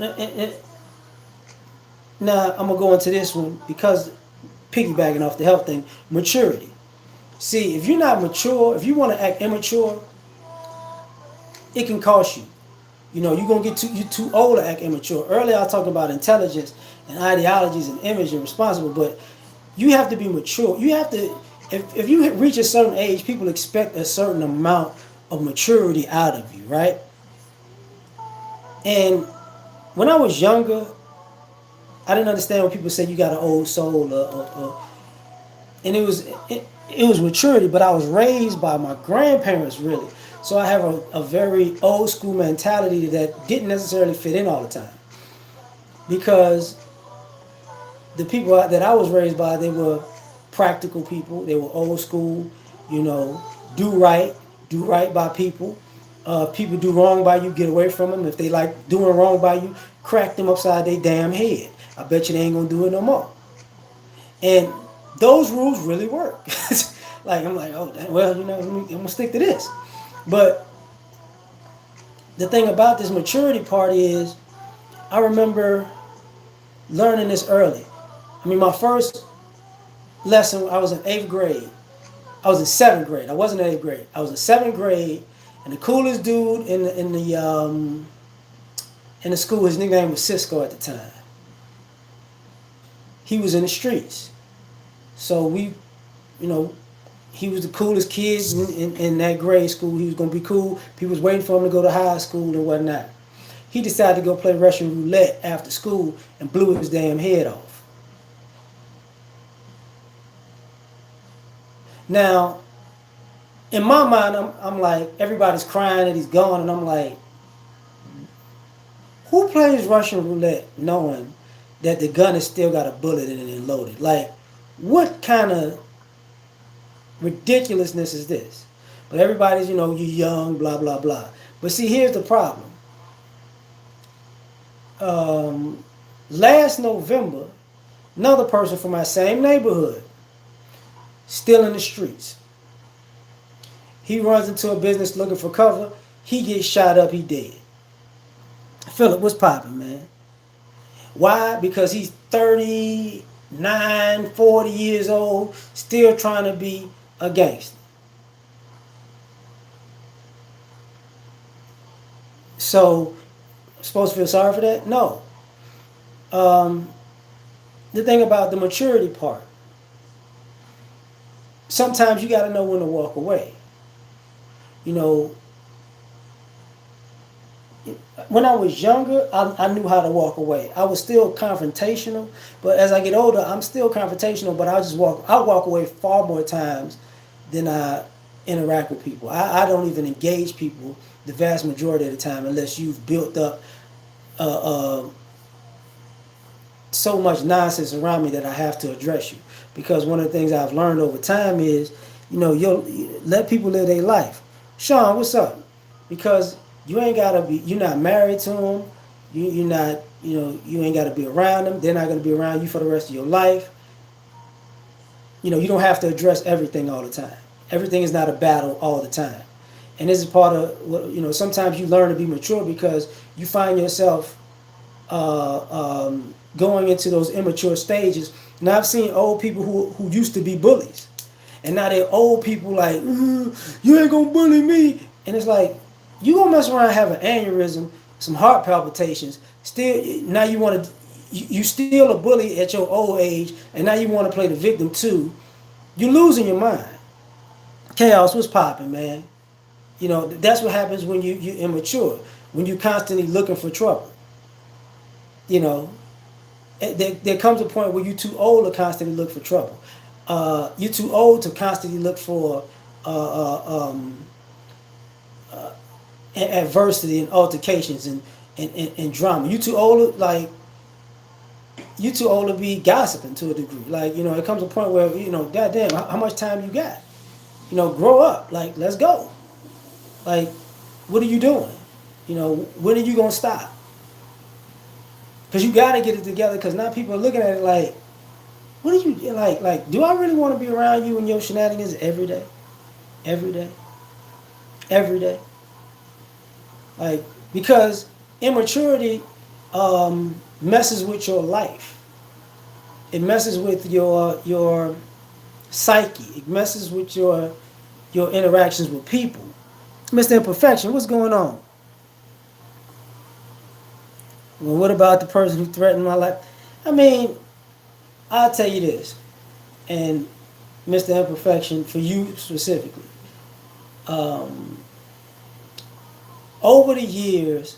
now I'm gonna go into this one because piggybacking off the health thing, maturity. See, if you're not mature, if you want to act immature, it can cost you. You're gonna get you too old to act immature. Earlier I talked about intelligence and ideologies and image and responsible, but you have to be mature. You have to if you reach a certain age, people expect a certain amount of maturity out of you, right? And when I was younger, I didn't understand when people say you got an old soul, and it was maturity. But I was raised by my grandparents, really, so I have a very old school mentality that didn't necessarily fit in all the time because the people that I was raised by, they were practical people. They were old school, you know, do right, do right by people. People do wrong by you, get away from them. If they like doing wrong by you, crack them upside their damn head. I bet you they ain't gonna do it no more. And those rules really work. Like I'm like, oh well, I'm gonna stick to this. But the thing about this maturity part is, I remember learning this early. I mean, my first lesson, I was in 8th grade. I was in 7th grade. I wasn't in 8th grade. I was in 7th grade, and the coolest dude in the school, his nickname was Cisco at the time. He was in the streets, so you know, he was the coolest kid in that grade school. He was gonna be cool. People was waiting for him to go to high school and whatnot. He decided to go play Russian roulette after school and blew his damn head off. Now, in my mind, I'm like, everybody's crying that he's gone, and I'm like, who plays Russian roulette knowing that the gun has still got a bullet in it and loaded? Like, what kind of ridiculousness is this? But everybody's, you're young, blah, blah, blah. But see, here's the problem. Last November, another person from my same neighborhood, still in the streets. He runs into a business looking for cover. He gets shot up, he dead. Philip, what's popping, man? Why? Because he's 39, 40 years old, still trying to be a gangster. So, supposed to feel sorry for that? No. The thing about the maturity part, sometimes you got to know when to walk away. When I was younger, I knew how to walk away. I was still confrontational, but as I get older, I'm still confrontational, but I walk away far more times than I interact with people. I don't even engage people the vast majority of the time unless you've built up so much nonsense around me that I have to address you. Because one of the things I've learned over time is, you'll let people live their life. Sean, what's up? Because you ain't gotta be. You're not married to them. You're not. You ain't gotta be around them. They're not gonna be around you for the rest of your life. You don't have to address everything all the time. Everything is not a battle all the time. And this is part of what sometimes you learn to be mature because you find yourself going into those immature stages. Now I've seen old people who used to be bullies, and now they're old people like, you ain't gonna bully me, and it's like, You gonna mess around and have an aneurysm, some heart palpitations. Still, now you want to, you still a bully at your old age, and now you want to play the victim too. You losing your mind. Chaos was popping, man. You know that's what happens when you immature, when you constantly looking for trouble. You know, there comes a point where you're too old to constantly look for trouble. You're too old to constantly look for uh, uh, um, adversity and altercations and drama. You too old, like you too old to be gossiping to a degree. Like it comes a point where goddamn, how much time you got? Grow up. Like, let's go. Like, what are you doing? When are you gonna stop? Because you gotta get it together. Because now people are looking at it like, what are you like? Like, do I really want to be around you and your shenanigans every day, every day, every day? Like, because immaturity messes with your life. It messes with your psyche. It messes with your interactions with people. Mr. Imperfection, what's going on? Well, what about the person who threatened my life? I mean, I'll tell you this, and Mr. Imperfection, for you specifically, um, over the years,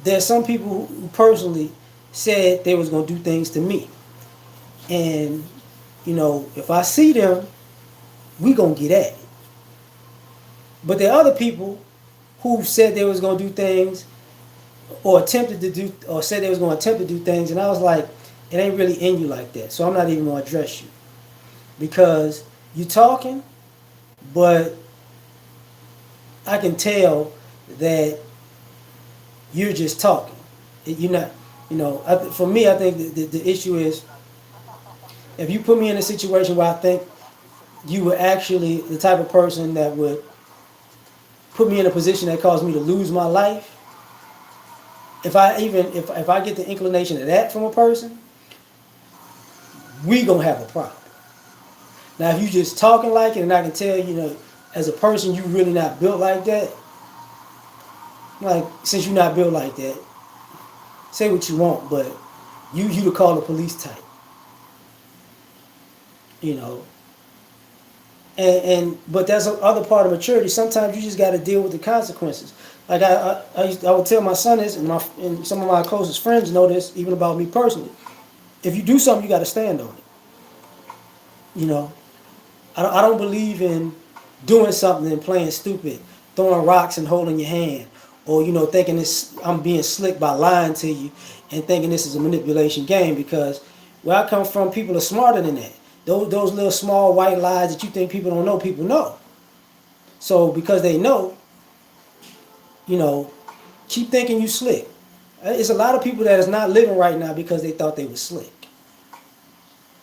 there's some people who personally said they was gonna do things to me, and if I see them, we gonna get at it. But there are other people who said they was gonna do things or attempted to do or said they was gonna attempt to do things, and I was like, it ain't really in you like that. So I'm not even gonna address you because you talking, but I can tell that you're just talking. You're not, for me, I think the issue is if you put me in a situation where I think you were actually the type of person that would put me in a position that caused me to lose my life, if I get the inclination of that from a person, we gonna have a problem. Now, if you just talking like it, and I can tell, as a person, you really not built like that. Like, since you're not built like that, say what you want, but you to call the police type, you know. But that's the other part of maturity. Sometimes you just got to deal with the consequences. Like I would tell my son this, and some of my closest friends know this, even about me personally. If you do something, you got to stand on it. You know, I don't believe in doing something and playing stupid, throwing rocks and holding your hand, or thinking this I'm being slick by lying to you and thinking this is a manipulation game. Because where I come from, people are smarter than that. Those little small white lies that you think people don't know, people know. So because they know, you know, keep thinking you slick. It's a lot of people that is not living right now because they thought they were slick.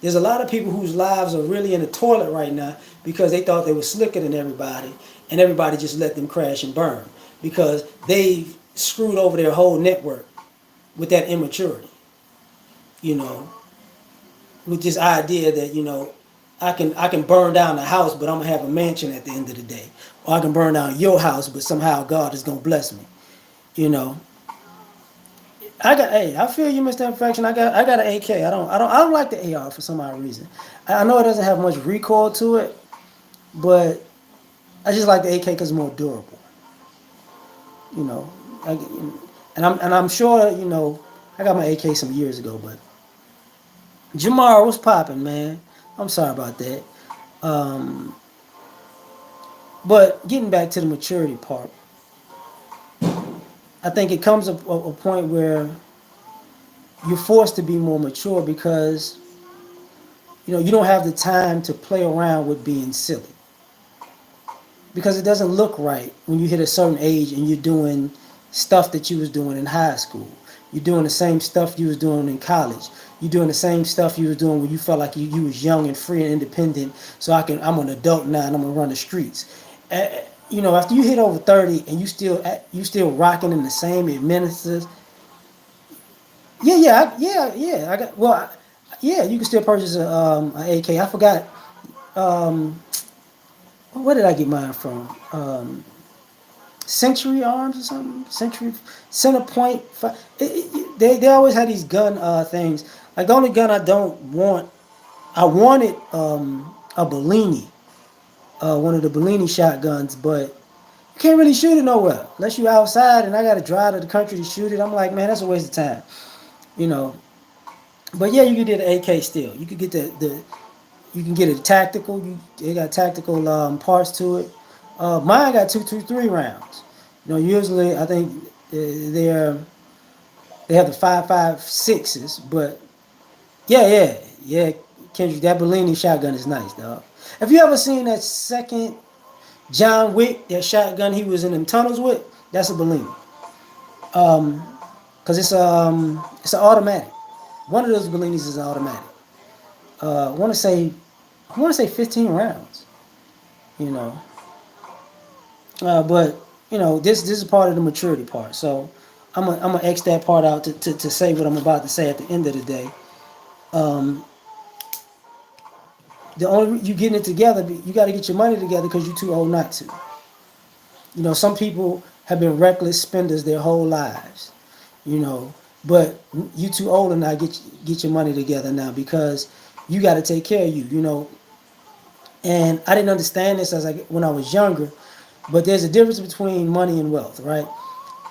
There's a lot of people whose lives are really in the toilet right now because they thought they were slicker than everybody, and everybody just let them crash and burn because they screwed over their whole network with that immaturity. You know, with this idea that I can burn down the house, but I'm gonna have a mansion at the end of the day, or I can burn down your house, but somehow God is gonna bless me. You know, I feel you, Mr. Infection. I got an AK. I don't like the AR for some odd reason. I know it doesn't have much recoil to it, but I just like the AK because it's more durable. You know, I, and I'm sure I got my AK some years ago, but Jamar was popping, man. I'm sorry about that. Um, but getting back to the maturity part, I think it comes a point where you're forced to be more mature because you don't have the time to play around with being silly because it doesn't look right when you hit a certain age and you're doing stuff that you was doing in high school. You're doing the same stuff you was doing in college. You're doing the same stuff you was doing when you felt like you was young and free and independent. So I'm an adult now and I'm gonna run the streets. Uh, After you hit over 30 and you still rocking in the same administrators. Yeah. I got yeah. You can still purchase a AK. I forgot. Where did I get mine from? Century Arms or something. Century Center Point. They always had these gun things. Like the only gun I don't want, I wanted a Bellini, one of the Bellini shotguns, but you can't really shoot it nowhere unless you outside, and I got to drive to the country to shoot it. I'm like, man, that's a waste of time, you know. But yeah, you can get an AK still. You could get the you can get it tactical. They got tactical parts to it. Mine got 223 rounds. Usually I think they're they have the 5.56s, but yeah. Kendrick, that Bellini shotgun is nice, dog. Have you ever seen that second John Wick, that shotgun he was in them tunnels with? That's a Bellini. Cause it's an automatic. One of those Bellinis is an automatic. I want to say 15 rounds. You know, but this is part of the maturity part. So I'm gonna X that part out to say what I'm about to say at the end of the day. Um, the only you getting it together, you got to get your money together because you're too old not to. Some people have been reckless spenders their whole lives. You know, but you too old and now get your money together now because you got to take care of you. And I didn't understand this when I was younger, but there's a difference between money and wealth, right?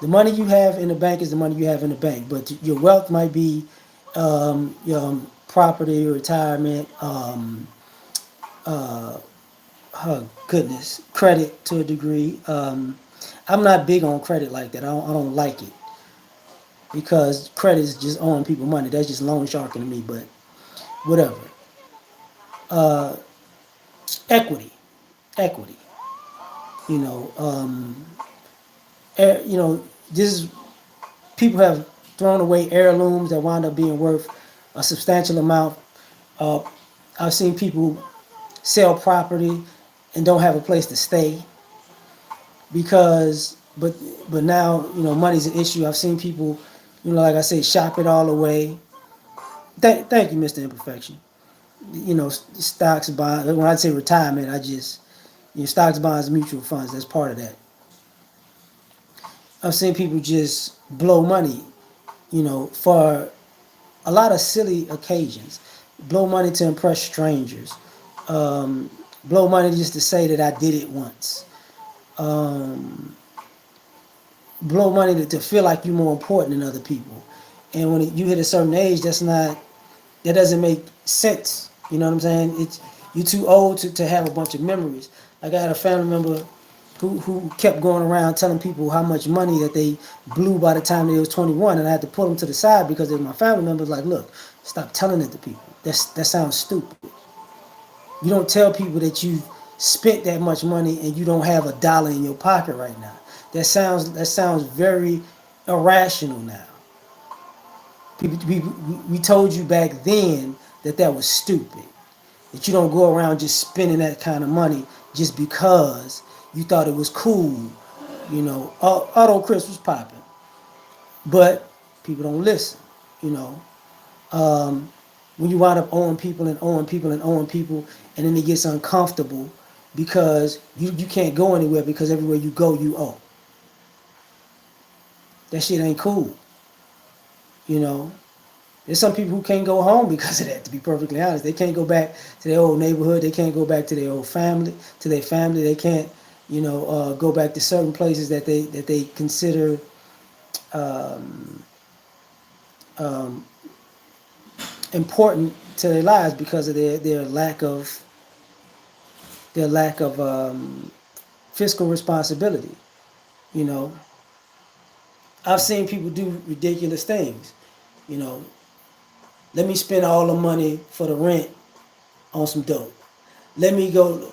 The money you have in the bank is the money you have in the bank, but your wealth might be your property, retirement, oh goodness, credit to a degree. I'm not big on credit like that. I don't like it because credit is just owing people money. That's just loan sharking to me. But whatever. Uh, equity, equity. You know, you know, this is people have thrown away heirlooms that wind up being worth a substantial amount. Uh, I've seen people sell property and don't have a place to stay because, but now money's an issue. I've seen people, like I say, shop it all away. Thank you, Mr. Imperfection. Stocks, bonds. When I say retirement, I just stocks, bonds, mutual funds. That's part of that. I've seen people just blow money, for a lot of silly occasions. Blow money to impress strangers. Um, Blow money just to say that I did it once. Um, Blow money to feel like you're more important than other people. And when you hit a certain age, that doesn't make sense. You know what I'm saying? You're too old to have a bunch of memories. Like I had a family member who kept going around telling people how much money that they blew by the time they was 21, and I had to pull them to the side because they were my family members. Like, look, stop telling it to people. That sounds stupid. You don't tell people that you spent that much money and you don't have a dollar in your pocket right now. That sounds very irrational now. We told you back then that was stupid. That you don't go around just spending that kind of money just because you thought it was cool. Although Chris was popping, but people don't listen. You know, when you wind up owing people and owing people and owing people, and then it gets uncomfortable because you can't go anywhere because everywhere you go you owe. That shit ain't cool. You know, there's some people who can't go home because of that. To be perfectly honest, they can't go back to their old neighborhood. They can't go back to their old family, to their family. They can't, go back to certain places that they consider um, um, important to their lives because of their lack of fiscal responsibility. You know, I've seen people do ridiculous things. You know, let me spend all the money for the rent on some dope. Let me go.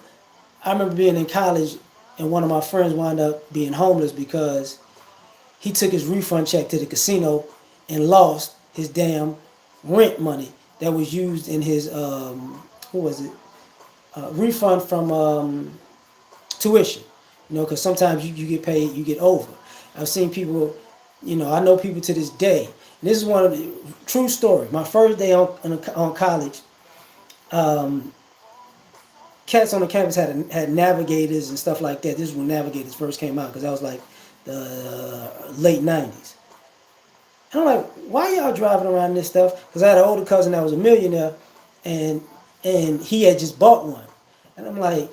I remember being in college and one of my friends wound up being homeless because he took his refund check to the casino and lost his damn rent money that was used in his what was it, refund from tuition. Because sometimes you get paid, you get over. I've seen people, I know people to this day. And this is one of the true story. My first day on college, cats on the campus had navigators and stuff like that. This is when navigators first came out because that was like the late '90s. And I'm like, why y'all driving around this stuff? Because I had an older cousin that was a millionaire, and he had just bought one, and I'm like,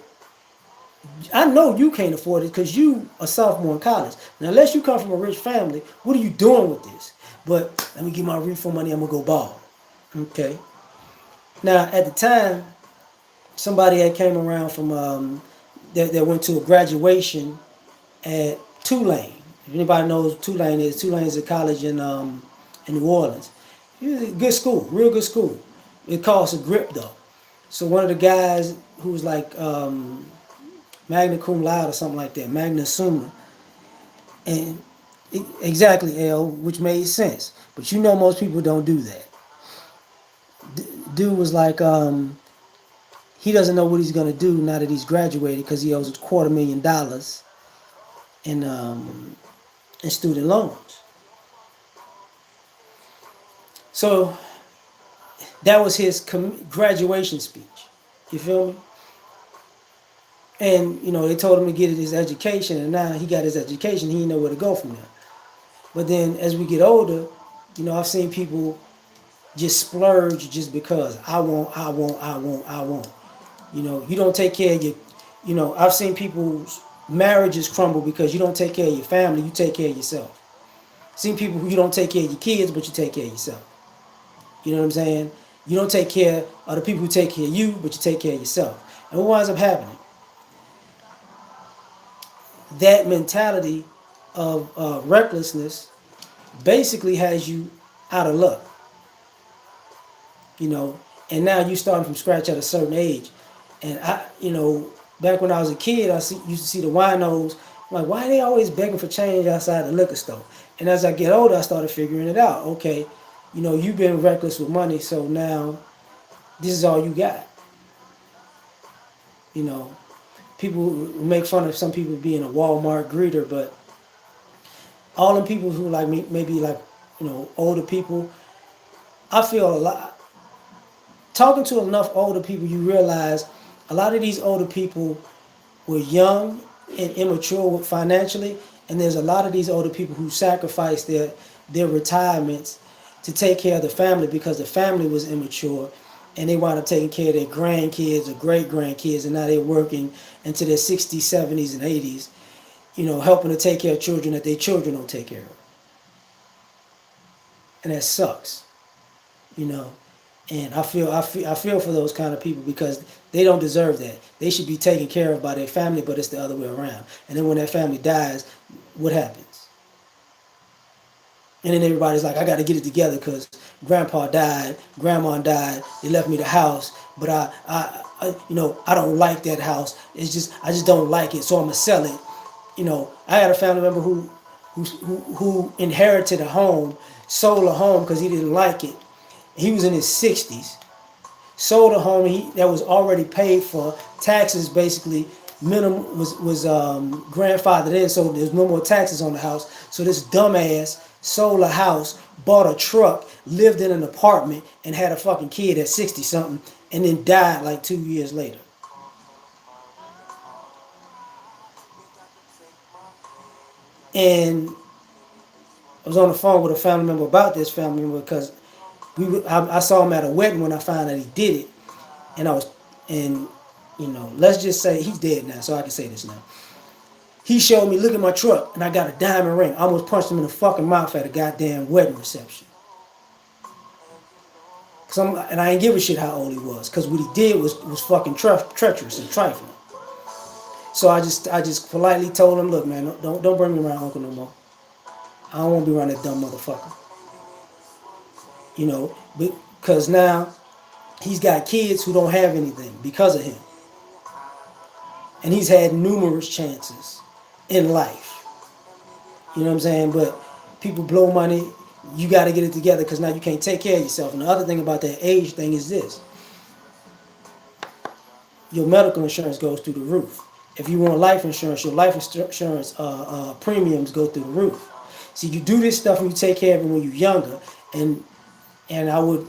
I know you can't afford it because you a sophomore in college. Now, unless you come from a rich family, what are you doing with this? But let me get my refund money. I'm gonna go ball. Okay. Now, at the time, somebody had came around from that went to a graduation at Tulane. If anybody knows Tulane is, Tulane is a college in New Orleans. It's a good school, real good school. It costs a grip though. So one of the guys who was like magna cum laude or something like that, magna summa, and exactly L, which made sense. But you know most people don't do that. Dude was like, he doesn't know what he's gonna do now that he's graduated because he owes $250,000 in student loans. So that was his graduation speech. You feel me? And they told him to get his education, and now he got his education. He didn't know where to go from there. But then as we get older, I've seen people just splurge just because I want, I want, I want, I want. You don't take care of your. I've seen people's marriages crumble because you don't take care of your family. You take care of yourself. Seen people who you don't take care of your kids, but you take care of yourself. You know what I'm saying? You don't take care of the people who take care of you, but you take care of yourself. And what winds up happening? That mentality of recklessness basically has you out of luck, you know. And now you starting from scratch at a certain age. And back when I was a kid, used to see the winos. I'm like, why are they always begging for change outside the liquor store? And as I get older, I started figuring it out. Okay, you've been reckless with money, so now this is all you got. You know, people make fun of some people being a Walmart greeter, but all the people who like me, maybe like older people, I feel a lot. Talking to enough older people, you realize a lot of these older people were young and immature financially, and there's a lot of these older people who sacrificed their retirements to take care of the family because the family was immature, and they wound up taking care of their grandkids or great grandkids, and now they're working into their 60s, 70s, and 80s, helping to take care of children that their children don't take care of, and that sucks, you know. And I feel for those kind of people because they don't deserve that. They should be taken care of by their family, but it's the other way around. And then when that family dies, what happens? And then everybody's like, I got to get it together because grandpa died, grandma died, they left me the house, but I don't like that house. I just don't like it, so I'm gonna sell it. I had a family member who inherited a home, sold a home because he didn't like it. He was in his 60s, sold a home that was already paid for. Taxes basically minimum was grandfathered in, so there's no more taxes on the house. So this dumbass sold a house, bought a truck, lived in an apartment, and had a fucking kid at 60 something, and then died like 2 years later. And I was on the phone with a family member about this family member because I saw him at a wedding when I found out he did it, and let's just say he's dead now, so I can say this now. He showed me, look at my truck, and I got a diamond ring. I almost punched him in the fucking mouth at a goddamn wedding reception. And I ain't give a shit how old he was, cause what he did was fucking treacherous and trifling. So I just politely told him, look, man, don't bring me around Uncle no more. I don't want to be around that dumb motherfucker. Because now he's got kids who don't have anything because of him. And he's had numerous chances in life. You know what I'm saying? But people blow money. You got to get it together because now you can't take care of yourself. And the other thing about that age thing is this. Your medical insurance goes through the roof. If you want life insurance, your life insurance premiums go through the roof. See, you do this stuff and you take care of it when you're younger. And I would,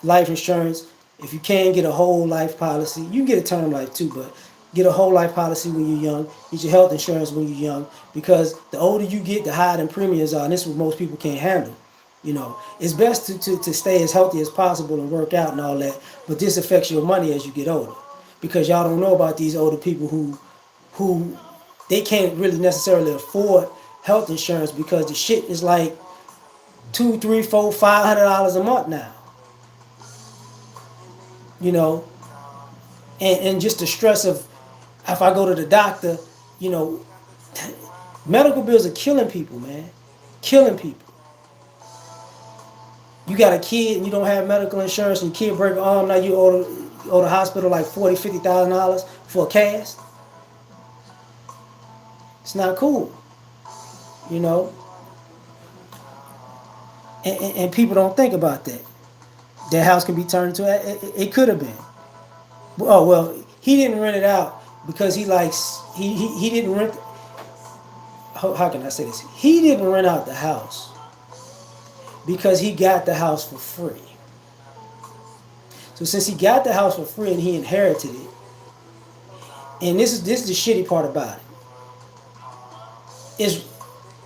life insurance, If you can get a whole life policy, you can get a term life too, but get a whole life policy when you're young. Get your health insurance when you're young, because the older you get, the higher the premiums are, and this is what most people can't handle. It's best to stay as healthy as possible and work out and all that, but this affects your money as you get older, because y'all don't know about these older people who they can't really necessarily afford health insurance because the shit is like two, three, four, $500 a month now. You know, and just the stress of if I go to the doctor, you know, medical bills are killing people, man, killing people. You got a kid and you don't have medical insurance, and your kid break an arm, now you owe the hospital like $40,000-$50,000 for a cast. It's not cool, you know. And people don't think about that. That house can be turned into it could have been. Oh well, he didn't rent it out because he didn't rent. How can I say this? He didn't rent out the house because he got the house for free. So since he got the house for free and he inherited it, and this is the shitty part about it, is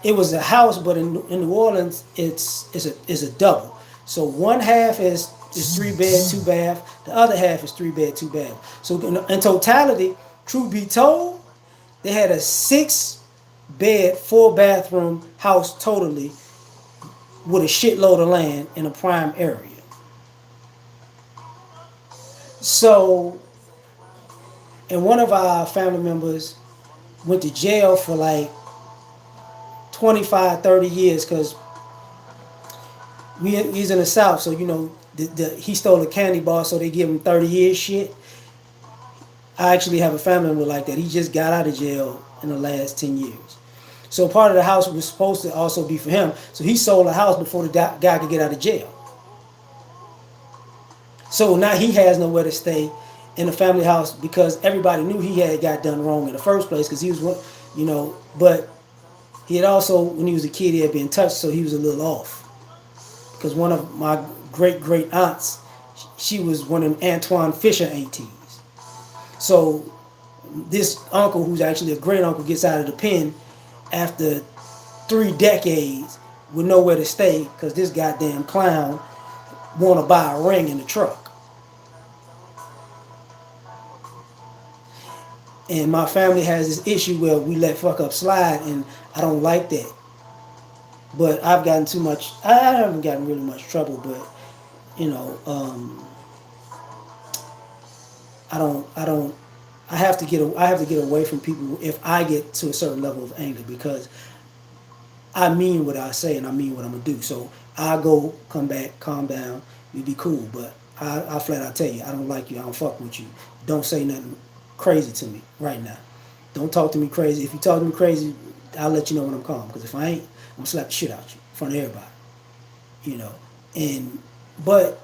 it was a house, but in New Orleans it's a double. So one half is 3 bed, 2 bath. The other half is 3 bed, 2 bath. So in totality, truth be told, they had a 6 bed, 4 bathroom house totally with a shitload of land in a prime area. So, and one of our family members went to jail for like 25, 30 years because he's in the South. So, he stole a candy bar, so they give him 30 years shit. I actually have a family member like that. He just got out of jail in the last 10 years. So part of the house was supposed to also be for him. So he sold the house before the guy could get out of jail. So now he has nowhere to stay in the family house because everybody knew he had got done wrong in the first place because he was, but he had also, when he was a kid, he had been touched, so he was a little off. Because one of my great aunts, she was one of Antoine Fisher aunties. So this uncle, who's actually a great uncle, gets out of the pen after 3 decades with nowhere to stay because this goddamn clown want to buy a ring in the truck. And my family has this issue where we let fuck up slide, and I don't like that. But I've gotten too much. I haven't gotten really much trouble, but you know, I don't. I have to get. I have to get away from people if I get to a certain level of anger because I mean what I say and I mean what I'm gonna do. So I go, come back, calm down. You be cool, but I flat out tell you, I don't like you. I don't fuck with you. Don't say nothing crazy to me right now. Don't talk to me crazy. If you talk to me crazy, I'll let you know when I'm calm. Because if I ain't, I'm gonna slap the shit out you in front of everybody. You know, and but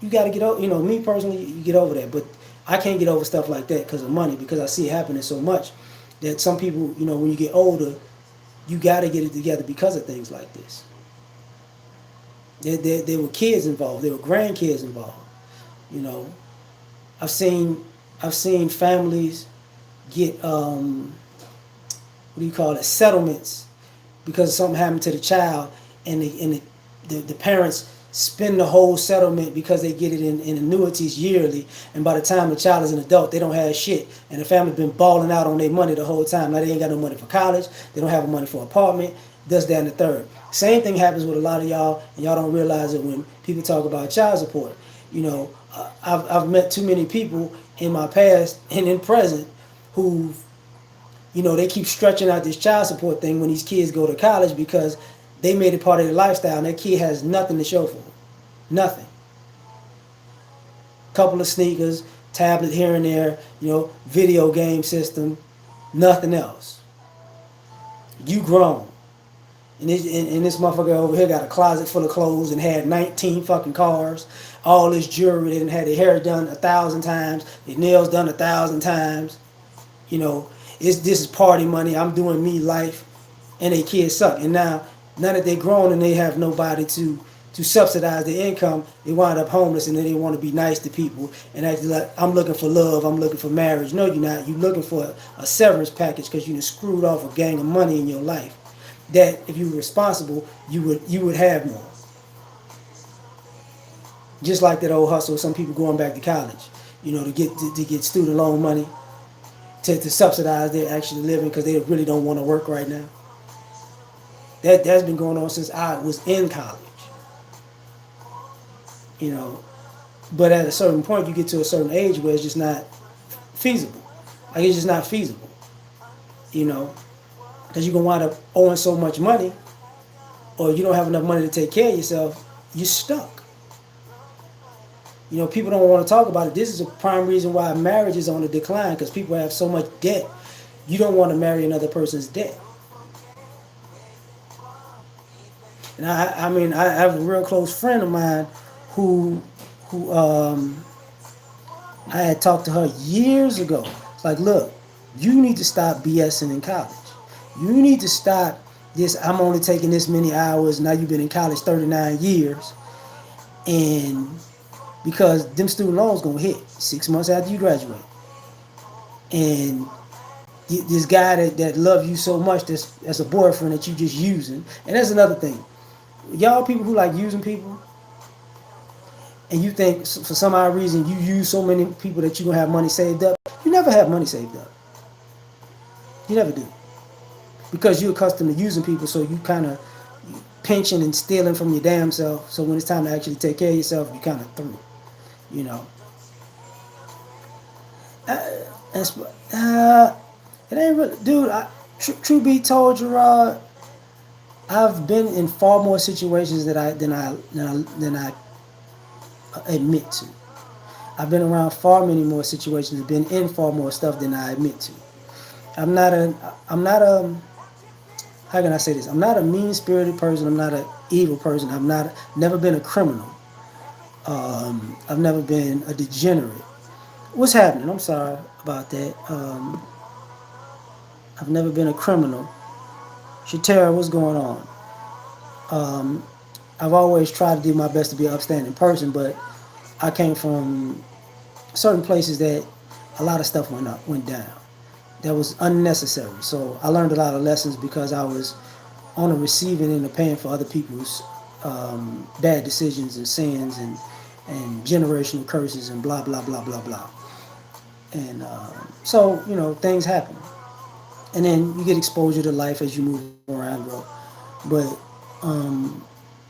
you got to get over. You know, me personally, you get over that. But I can't get over stuff like that because of money. Because I see it happening so much that some people, you know, when you get older, you got to get it together because of things like this. There were kids involved. There were grandkids involved. You know, I've seen families get what do you call it, settlements because something happened to the child, and the parents spend the whole settlement because they get it in annuities yearly, and by the time the child is an adult, they don't have shit, and the family's been balling out on their money the whole time. Now they ain't got no money for college, they don't have money for an apartment, this, that, and the third. Same thing happens with a lot of y'all, and y'all don't realize it when people talk about child support. You know, I've met too many people in my past and in present who, you know, they keep stretching out this child support thing when these kids go to college because they made it part of their lifestyle and that kid has nothing to show for it. Nothing. Couple of sneakers, tablet here and there, you know, video game system, nothing else. You grown. And this motherfucker over here got a closet full of clothes and had 19 fucking cars, all this jewelry, and had their hair done 1,000 times, their nails done 1,000 times. You know, this is party money. I'm doing me life, and they kids suck. And now that they're grown and they have nobody to subsidize their income, they wind up homeless, and then they want to be nice to people and act like, I'm looking for love, I'm looking for marriage. No, you're not. You're looking for a severance package because you screwed off a gang of money in your life. That if you were responsible, you would have more. Just like that old hustle, some people going back to college, to get student loan money to subsidize their actually living because they really don't want to work right now. That's been going on since I was in college. You know, but at a certain point, you get to a certain age where it's just not feasible. Like it's just not feasible. You know, because you're gonna wind up owing so much money, or you don't have enough money to take care of yourself. You're stuck. People don't want to talk about it. This is a prime reason why marriage is on the decline because people have so much debt. You don't want to marry another person's debt. And I mean, I have a real close friend of mine who, who I had talked to her years ago. It's like, look, you need to stop BSing in college. You need to stop this. I'm only taking this many hours. Now you've been in college 39 years, and because them student loans gonna hit 6 months after you graduate, and this guy that loves you so much that's a boyfriend that you just using, and that's another thing. Y'all people who like using people, and you think for some odd reason you use so many people that you're gonna have money saved up. You never have money saved up. You never do. Because you're accustomed to using people, so you kind of pinching and stealing from your damn self. So when it's time to actually take care of yourself, you kind of through. You know. That's, it ain't really, dude. True be told, Gerard, I've been in far more situations than I admit to. I've been around far many more situations, been in far more stuff than I admit to. I'm not a how can I say this? I'm not a mean spirited person. I'm not an evil person. Never been a criminal. I've never been a degenerate. What's happening? I'm sorry about that. I've never been a criminal. Shatera, what's going on? Um, I've always tried to do my best to be an upstanding person, but I came from certain places that a lot of stuff went down. That was unnecessary. So I learned a lot of lessons because I was on the receiving end of paying for other people's bad decisions and sins and generational curses and blah blah blah blah blah. And so things happen, and then you get exposure to life as you move around, bro. But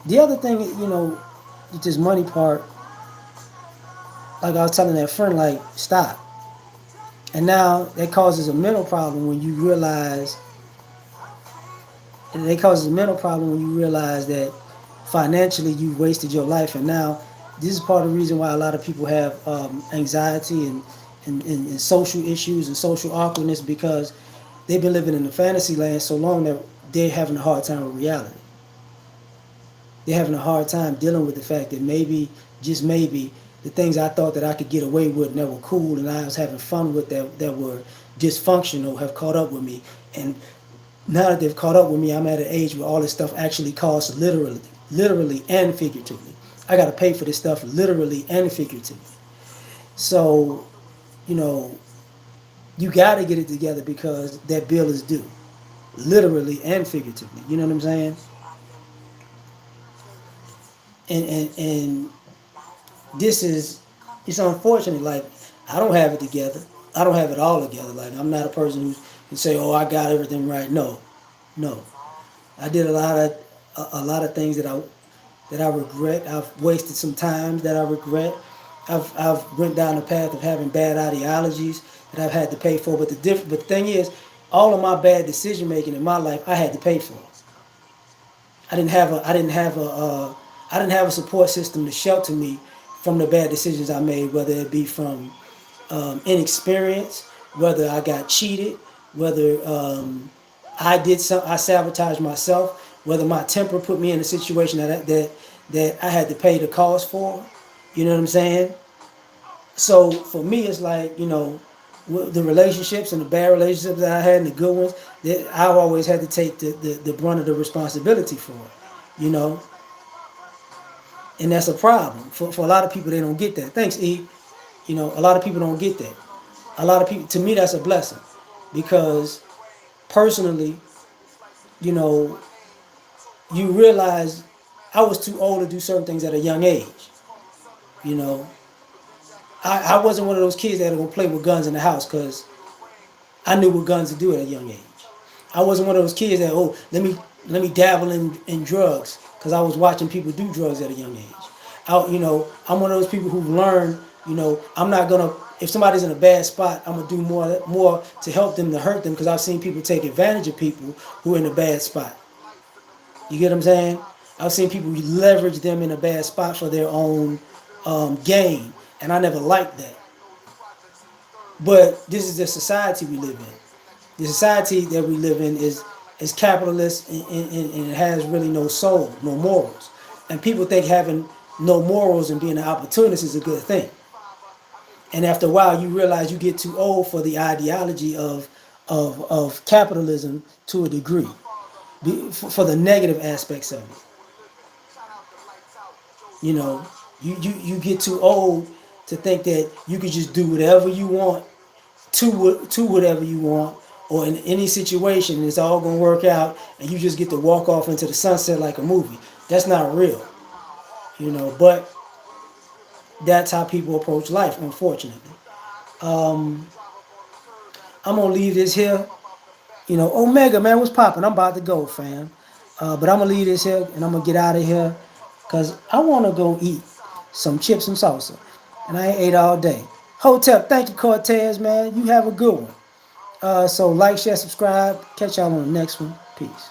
the other thing, with this money part, like I was telling that friend, like stop. And now that causes a mental problem when you realize, and it causes a mental problem when you realize that financially you've wasted your life. And now this is part of the reason why a lot of people have anxiety and social issues and social awkwardness because they've been living in the fantasy land so long that they're having a hard time with reality. They're having a hard time dealing with the fact that maybe, just maybe, the things I thought that I could get away with and that were cool and I was having fun with that were dysfunctional have caught up with me. And now that they've caught up with me, I'm at an age where all this stuff actually costs literally and figuratively. I got to pay for this stuff literally and figuratively. So, you know, you got to get it together because that bill is due, literally and figuratively. You know what I'm saying? And this is, it's unfortunate. Like, I don't have it together. I don't have it all together. Like, I'm not a person who can say, "Oh, I got everything right." No, no. I did a lot of things that I regret. I've wasted some time that I regret. I've went down the path of having bad ideologies that I've had to pay for. But the thing is, all of my bad decision making in my life, I had to pay for. I didn't have a support system to shelter me from the bad decisions I made, whether it be from inexperience, whether I got cheated, whether I sabotaged myself, whether my temper put me in a situation that I had to pay the cost for. You know what I'm saying? So for me, it's like, the relationships and the bad relationships that I had and the good ones, that I've always had to take the brunt of the responsibility for. You know, And that's a problem for a lot of people. They don't get that. Thanks, E. You know, a lot of people don't get that. A lot of people, to me, that's a blessing, because personally, you know, you realize I was too old to do certain things at a young age. You know, I wasn't one of those kids that were gonna play with guns in the house because I knew what guns to do at a young age. I wasn't one of those kids that, oh, let me dabble in drugs because I was watching people do drugs at a young age. I'm one of those people who've learned, I'm not gonna, if somebody's in a bad spot, I'm gonna do more to help them to hurt them, because I've seen people take advantage of people who are in a bad spot. You get what I'm saying? I've seen people leverage them in a bad spot for their own gain, and I never liked that. But this is the society we live in. The society that we live in is capitalist, and it has really no soul, no morals. And people think having no morals and being an opportunist is a good thing. And after a while, you realize you get too old for the ideology of capitalism to a degree, for the negative aspects of it. You know, you get too old to think that you could just do whatever you want to whatever you want, or in any situation, and it's all gonna work out, and you just get to walk off into the sunset like a movie. That's not real, But that's how people approach life, unfortunately. I'm gonna leave this here. Omega, man, what's popping? I'm about to go, fam. But I'm gonna leave this here, and I'm gonna get out of here, cause I wanna go eat some chips and salsa, and I ain't ate all day. Hotep, thank you, Cortez, man. You have a good one. So like, share, subscribe. Catch y'all on the next one. Peace.